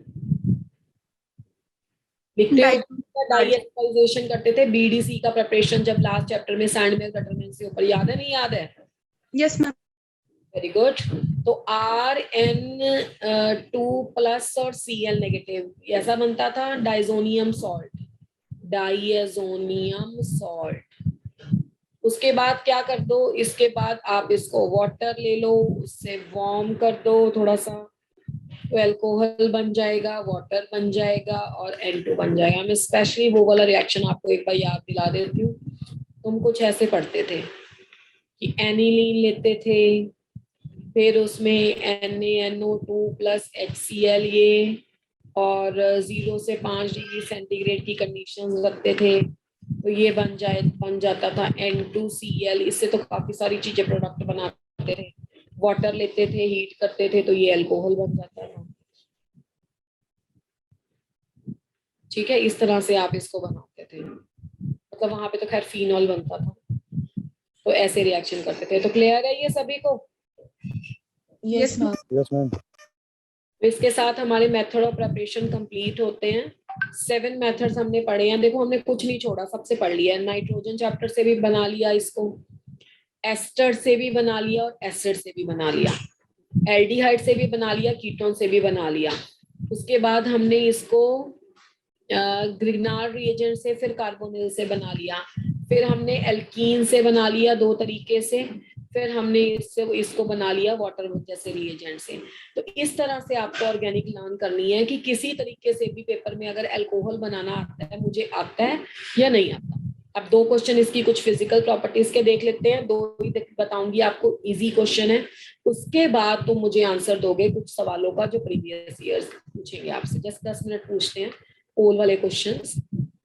डाइएस्टाइजेशन करते थे, BDC का प्रिपरेशन जब लास्ट चैप्टर में सैंडमेल गटरमेंट से ऊपर, याद है नहीं याद है? Yes, ma'am. Very good. तो RN2 प्लस और Cl नेगेटिव, ऐसा बनता था डाइजोनियम सॉल्ट, डाइएजोनियम सॉल्ट। उसके बाद क्या कर दो, इसके बाद आप इसको वाटर ले लो, उससे वार्म कर दो थोड़ा सा, तो अल्कोहल बन जाएगा, वाटर बन जाएगा और N2 बन जाएगा। मैं स्पेशली वो वाला रिएक्शन आपको एक बार याद दिला देती हूँ। तुम कुछ ऐसे पढ़ते थे कि एनिलीन लेते थे, फिर उसमें NaNO2 प्लस HCl ये, और 0 से 5 डिग्री सेंटीग्रेड की कंडीशन रखते थे, तो ये बन जाता था N2Cl। इससे तो काफी सारी चीजें प्रोडक्ट बनाते थे। वाटर लेते थे, हीट करते थे, तो ये अल्कोहल बन जाता था। ठीक है, इस तरह से आप इसको बनाते थे। मतलब वहां पे तो खैर फिनॉल बनता था, तो ऐसे रिएक्शन करते थे। तो क्लियर है ये सभी को? Yes, ma'am. Yes, ma'am. इसके साथ हमारे मेथड ऑफ प्रिपरेशन कंप्लीट होते हैं। 7 मेथड्स हमने पढ़े हैं, देखो हमने कुछ नहीं छोड़ा, सबसे पढ़ लिया। नाइट्रोजन चैप्टर से भी बना लिया इसको, एस्टर से भी बना लिया और एसिड से भी बना लिया, एल्डिहाइड से भी बना लिया, कीटोन से भी बना लिया। उसके बाद हमने इसको ग्रिग्नार्ड रिएजेंट से, फिर कार्बोनिल से बना लिया, फिर हमने एल्कीन से बना लिया 2 तरीके से, फिर हमने इसको बना लिया वाटर जैसे रिएजेंट से। तो इस तरह से आपको ऑर्गेनिक लर्न करनी है कि किसी तरीके से भी पेपर में अगर अल्कोहल बनाना आता है, मुझे आता है या नहीं आता। अब 2 क्वेश्चन इसकी कुछ फिजिकल प्रॉपर्टीज के देख लेते हैं, 2 ही बताऊंगी आपको, इजी क्वेश्चन है। उसके बाद तुम मुझे आंसर दोगे कुछ सवालों का जो प्रीवियस ईयर्स पूछेंगे आपसे, जस्ट 10 मिनट पूछते हैं पोल वाले क्वेश्चंस।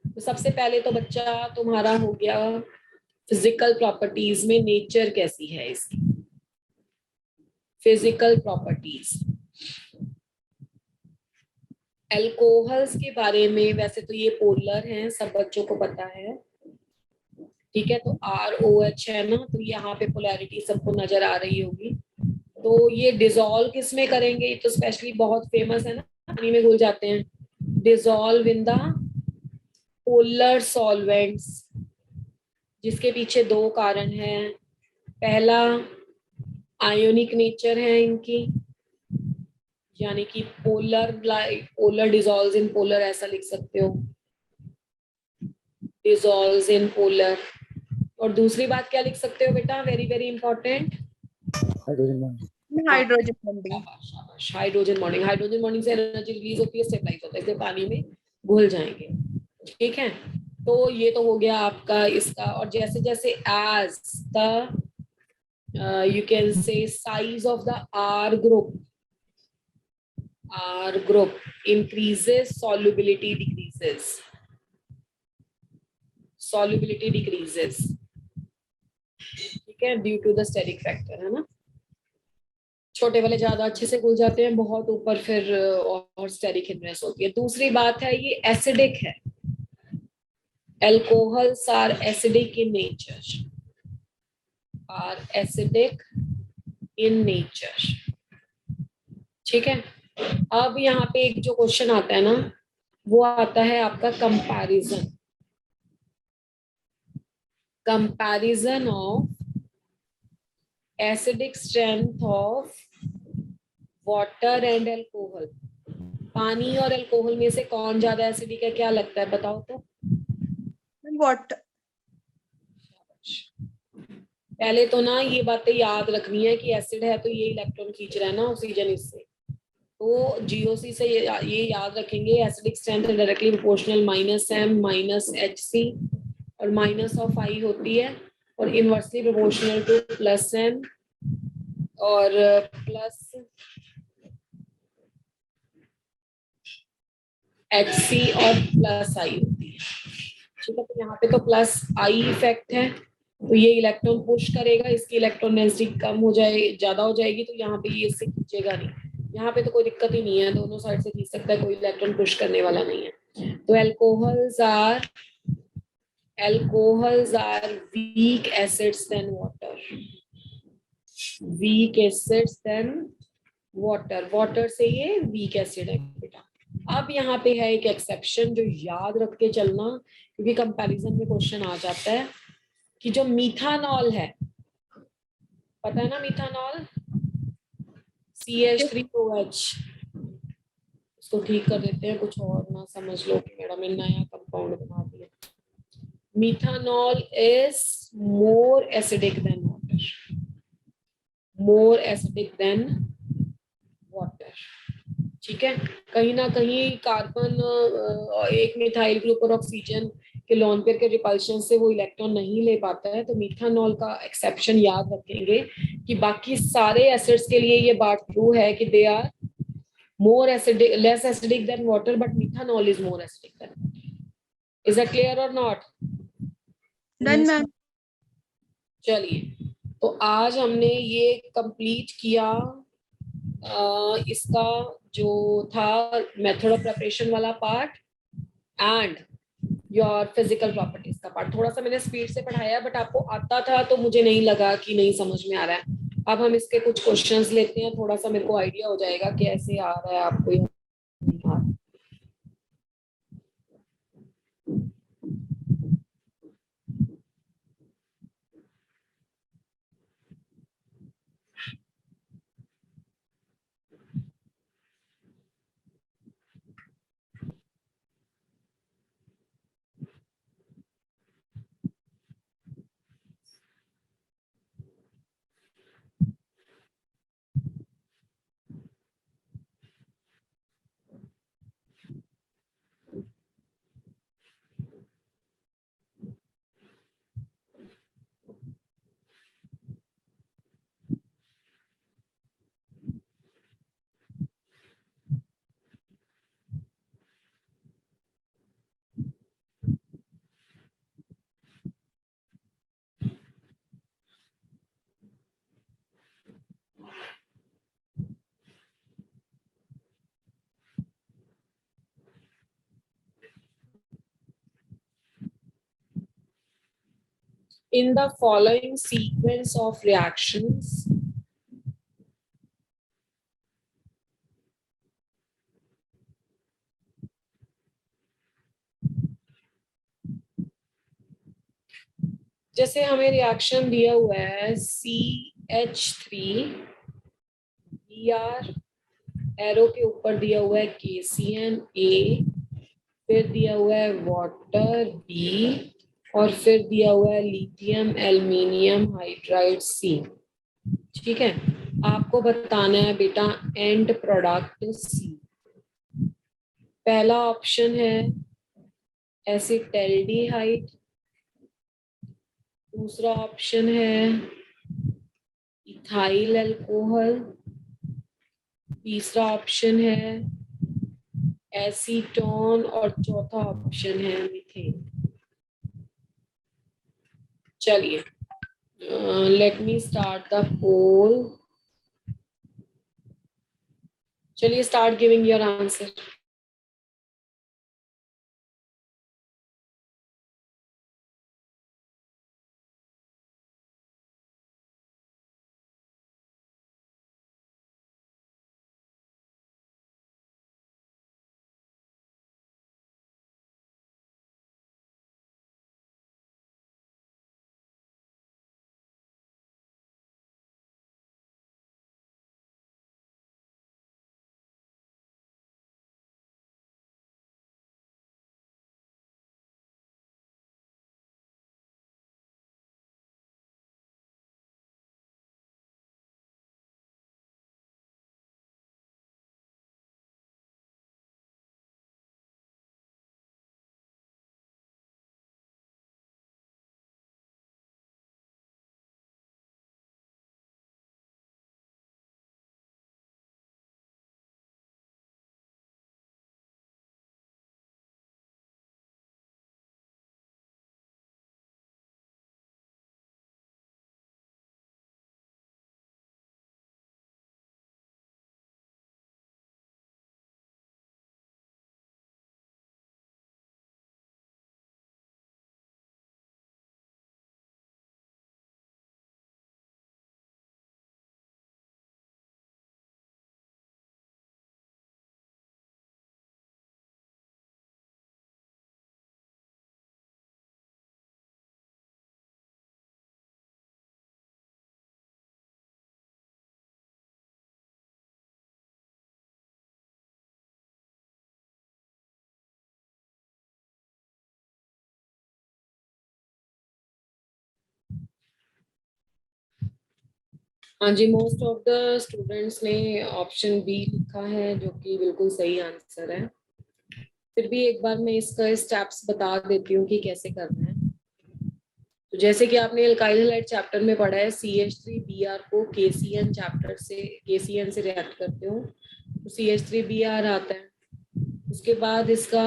तो सबसे पहले तो बच्चा तुम्हारा हो गया फिजिकल प्रॉपर्टीज में नेचर कैसी है इसकी। फिजिकल प्रॉपर्टीज एल्कोहल्स के बारे में, वैसे तो ये पोलर हैं, सब बच्चों को पता है, ठीक है। तो ROH है ना, तो यहाँ पे पोलैरिटी सबको नजर आ रही होगी। तो ये डिसॉल्व किस में करेंगे, ये तो स्पेशली बहुत फेमस है ना, पानी में घुल जाते हैं। Dissolve in the polar solvents, जिसके पीछे 2 कारण हैं। पहला आयोनिक नेचर है इनकी, यानी कि पोलर डिसॉल्व इन पोलर, ऐसा लिख सकते हो, डिसॉल्व इन पोलर। और दूसरी बात क्या लिख सकते हो बेटा, very very important, hydrogen bond. Hydrogen bonding. शाबाश, हाइड्रोजन बॉन्डिंग। हाइड्रोजन बॉन्डिंग से एनर्जी रिलीज होती है, स्टेबलाइज होता है, इसलिए पानी में घुल जाएंगे, ठीक है। तो ये तो हो गया आपका इसका। और जैसे जैसे as the you can say size of the R group increases, solubility decreases, ठीक है, due to the steric factor, है ना। छोटे वाले ज्यादा अच्छे से घुल जाते हैं, बहुत ऊपर फिर और स्टेरिक हिंड्रेंस होती है। दूसरी बात है ये एसिडिक है, alcohols are acidic in nature, ठीक है। अब यहाँ पे एक जो क्वेश्चन आता है ना, वो आता है आपका comparison of acidic strength of water and alcohol. पानी और अल्कोहल में से कौन ज्यादा एसिडिक है, क्या लगता है, बताओ तो। वाटर। पहले तो ना ये बातें याद रखनी है कि एसिड है तो ये इलेक्ट्रॉन खींच रहा है ना ऑक्सीजन इससे, तो GOC से ये याद रखेंगे, acidic strength directly proportional -M -HC, और -I होती है, और इनवर्सली प्रोपोर्शनल टू +M और +HC और +I होती है, ठीक है। तो यहाँ पे तो +I इफेक्ट है, तो ये इलेक्ट्रॉन पुश करेगा, इसकी इलेक्ट्रॉन डेंसिटी कम हो जाए, ज्यादा हो जाएगी, तो यहाँ पे ये इससे खींचेगा नहीं। यहाँ पे तो कोई दिक्कत ही नहीं है, दोनों साइड से खींच सकता है, कोई इलेक्ट्रॉन पुश करने वाला नहीं है। तो alcohols are weak acids then water से ये वीक एसिड है बेटा। अब यहाँ पे है एक एक्सेप्शन जो याद रख के चलना, क्योंकि कंपैरिजन में क्वेश्चन आ जाता है कि जो मीथानॉल है, पता है ना मीथानॉल, CH3OH, इसको ठीक कर देते हैं, कुछ और ना समझ लो कि मैडम ने नया कंपाउंड बना दिया। Methanol is more acidic than water, ठीक है। कहीं ना कहीं कार्बन एक मिथाइल ग्रुप और ऑक्सीजन के लोन पेयर के रिपल्शन से वो इलेक्ट्रॉन नहीं ले पाता है, तो मीथानॉल का एक्सेप्शन याद रखेंगे कि बाकी सारे एसिड्स के लिए ये बात ट्रू है कि they are less acidic than water, but methanol is more acidic than water. Is that clear or not? Done ma'am. चलिए, तो आज हमने ये कंप्लीट किया इसका जो था मेथड ऑफ प्रिपरेशन वाला part and your physical properties का पार्ट। थोड़ा सा मैंने स्पीड से पढ़ाया, बट आपको आता था तो मुझे नहीं लगा कि नहीं समझ में आ रहा है। अब हम इसके कुछ क्वेश्चंस लेते हैं, थोड़ा सा मेरे को आइडिया हो जाएगा कैसे आ रहा है आपको। in the following sequence of reactions, जैसे हमें रिएक्शन दिया हुआ है CH3Br, एरो के ऊपर दिया हुआ है KCN फिर दिया हुआ है वाटर B और फिर दिया हुआ है लिथियम एल्यूमिनियम हाइड्राइड C। ठीक है, आपको बताना है बेटा एंड प्रोडक्ट C। पहला ऑप्शन है एसिटाल्डिहाइड, दूसरा ऑप्शन है इथाइल अल्कोहल, तीसरा ऑप्शन है एसीटोन और चौथा ऑप्शन है मीथेन। चलिए, लेट मी स्टार्ट द पोल। चलिए, स्टार्ट गिविंग योर आंसर। हाँ जी, मोस्ट ऑफ द स्टूडेंट्स ने ऑप्शन बी लिखा है, जो कि बिल्कुल सही आंसर है। फिर भी एक बार मैं इसका स्टेप्स बता देती हूँ कि कैसे करना है। तो जैसे कि आपने अल्काइल हैलाइड चैप्टर में पढ़ा है, CH3Br को KCN से रिएक्ट करते हो तो CH3Br आता है। उसके बाद इसका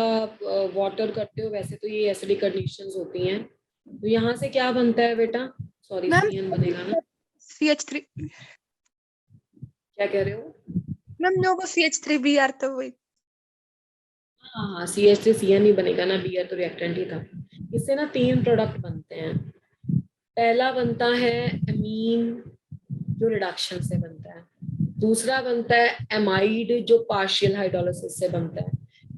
वाटर करते हो, वैसे तो ये एसिडिक कंडीशंस होती हैं। तो यहाँ से क्या बनता है बेटा? सॉरी, मैम CN बनेगा ना? CH3 क्या कह रहे हो? मैम लोगों CH3Br तो वही। हाँ, CH3CN ही बनेगा ना, Br तो रिएक्टेंट ही था। इससे ना 3 प्रोडक्ट बनते हैं। पहला बनता है एमीन, जो रिडक्शन से बनता है। दूसरा बनता है एमाइड, जो पार्शियल हाइड्रोलिसिस से बनता है।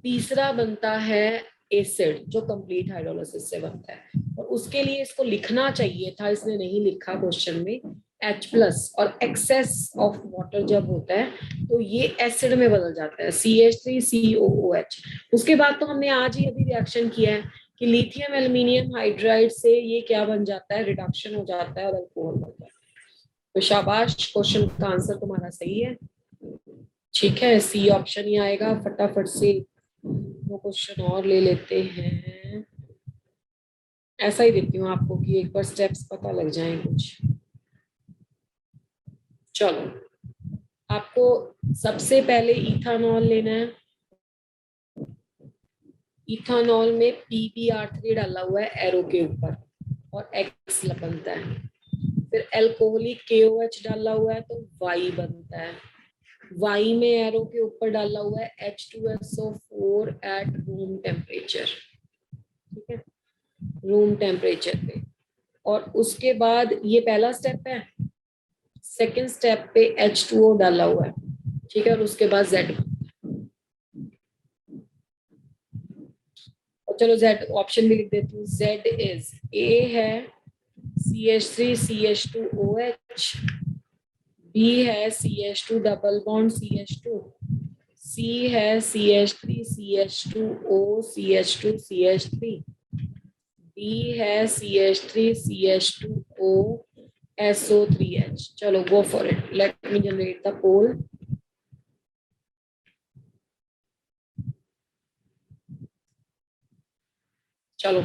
तीसरा बनता है एसिड, जो कंप्लीट हाइड्रोलिसिस से बनता है। और उसके लिए इसको लिखना चाहिए था, इसने नहीं लिखा क्वेश्चन में, H+ और एक्सेस ऑफ वाटर जब होता है तो ये एसिड में बदल जाता है, CH3COOH। उसके बाद तो हमने आज ही अभी रिएक्शन किया है कि लिथियम एल्यूमिनियम हाइड्राइड से ये क्या बन जाता है, रिडक्शन हो जाता है और अल्कोहल बन जाता है। तो शाबाश, क्वेश्चन का आंसर तुम्हारा सही है। ठीक है, सी ऑप्शन ही आएगा। फटाफट से 2 क्वेश्चन और ले लेते हैं। ऐसा ही देती हूँ आपको कि एक बार स्टेप्स पता लग जाए कुछ। चलो, आपको सबसे पहले इथानॉल लेना है। इथानॉल में PbR3 डाला हुआ है एरो के ऊपर और X बनता है। फिर एल्कोहलिक KOH डाला हुआ है तो Y बनता है। Y में एरो के ऊपर डाला हुआ है H2SO4 एट रूम टेम्परेचर। ठीक है, रूम टेम्परेचर पे। और उसके बाद ये पहला स्टेप है, सेकंड स्टेप पे H2O डाला हुआ है, ठीक है, और उसके बाद Z। और चलो Z ऑप्शन भी लिख देती हूँ। Z इज A है CH3CH2OH, B है CH2 double bond CH2, C है CH3CH2O CH2CH3, D है CH3CH2O SO3H। चलो go for it, let me generate the poll. चलो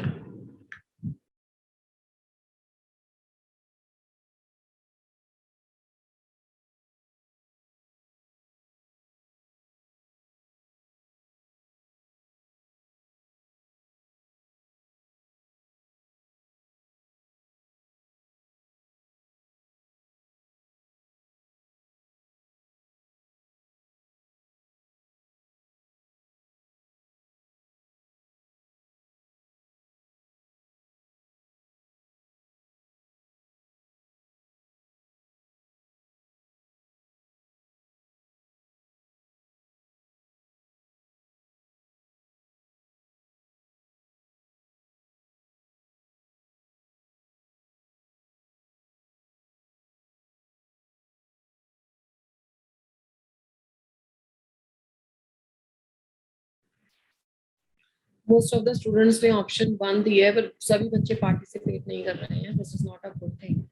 मोस्ट ऑफ द स्टूडेंट्स ने ऑप्शन 1 दिया है, पर सभी बच्चे पार्टिसिपेट नहीं कर रहे हैं। This is not a good thing.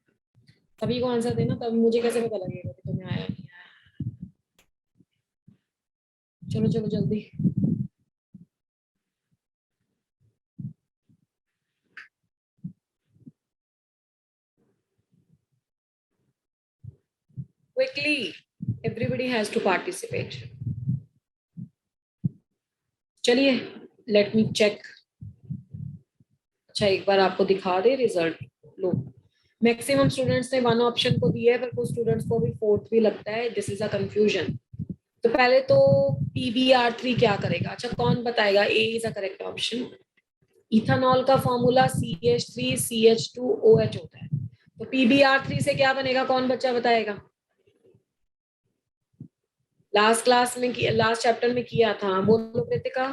सभी को आंसर देना, तब मुझे कैसे पता लगेगा कि तुम्हें आया नहीं आया। चलो चलो जल्दी। Quickly, everybody has to participate. चलिए, let me check. अच्छा, एक बार आपको दिखा दे रिजल्ट। लो, मैक्सिमम स्टूडेंट्स ने 1 ऑप्शन को दिया है, पर कुछ स्टूडेंट्स को भी 4th भी लगता है। This is a confusion. तो पहले तो PBr3 क्या करेगा? अच्छा, कौन बताएगा? A is a correct option. Ethanol का फॉर्मूला CH3CH2OH होता है। तो PBr3 से क्या बनेगा? कौन बच्चा बताएगा? लास्ट क्लास में लास्ट चैप्टर में किया था, बोलो कृतिका।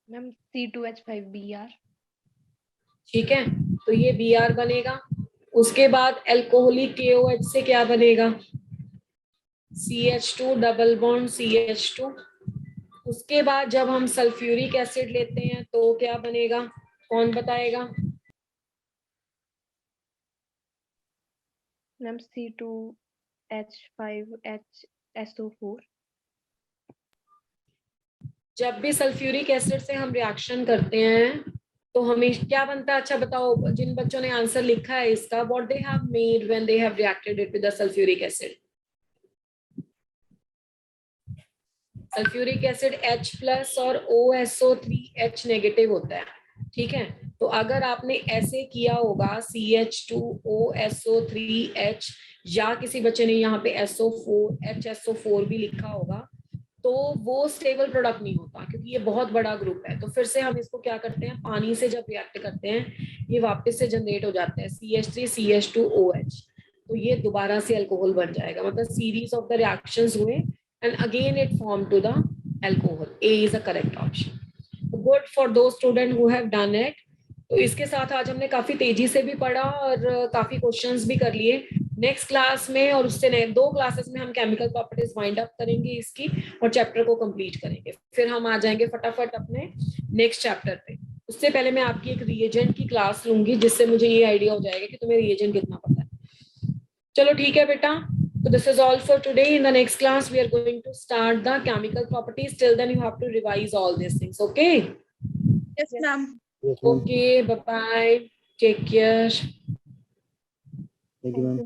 Ma'am C2H5Br। ठीक है, तो ये Br बनेगा। उसके बाद एल्कोहलिक KOH से क्या बनेगा? CH2 double bond CH2। उसके बाद जब हम सल्फ्यूरिक एसिड लेते हैं तो क्या बनेगा? कौन बताएगा? Ma'am C2H5HSO4। जब भी सल्फ्यूरिक एसिड से हम रिएक्शन करते हैं तो हमें क्या बनता है? अच्छा बताओ, जिन बच्चों ने आंसर लिखा है इसका, what they have made when they have reacted it with the sulphuric acid? Sulphuric acid H+ और OSO3H नेगेटिव होता है, ठीक है। तो अगर आपने ऐसे किया होगा CH2OSO3H, या किसी बच्चे ने यहाँ पे HSO4 भी लिखा होगा, तो वो स्टेबल प्रोडक्ट नहीं होता, क्योंकि ये बहुत बड़ा ग्रुप है। तो फिर से हम इसको क्या करते हैं, पानी से जब रिएक्ट करते हैं ये वापस से जनरेट हो जाता है CH3CH2OH। तो ये दोबारा से अल्कोहल बन जाएगा, मतलब सीरीज ऑफ द रिएक्शंस हुए and again it formed to the alcohol. A is the correct option. Good for those students who have done it. तो इसके साथ आज हमने काफी तेजी से भी पढ़ा और काफी क्वेश्चंस भी कर लिए। नेक्स्ट क्लास में और उससे 2 क्लासेस में हम केमिकल प्रॉपर्टीज वाइंड अप करेंगे इसकी, और चैप्टर को कंप्लीट करेंगे। फिर हम आ जाएंगे फटाफट अपने नेक्स्ट चैप्टर पे। उससे पहले मैं आपकी एक रिएजेंट की क्लास लूंगी, जिससे मुझे ये आइडिया हो जाएगा कि तुम्हें रिएजेंट कितना पता है। चलो ठीक है बेटा, so this is all for today. In the next class we are going to start the chemical properties. Till then you have to revise all these things. Okay? Yes, ma'am. Yes, ma'am. Okay, bye bye, take care. Thank you, ma'am.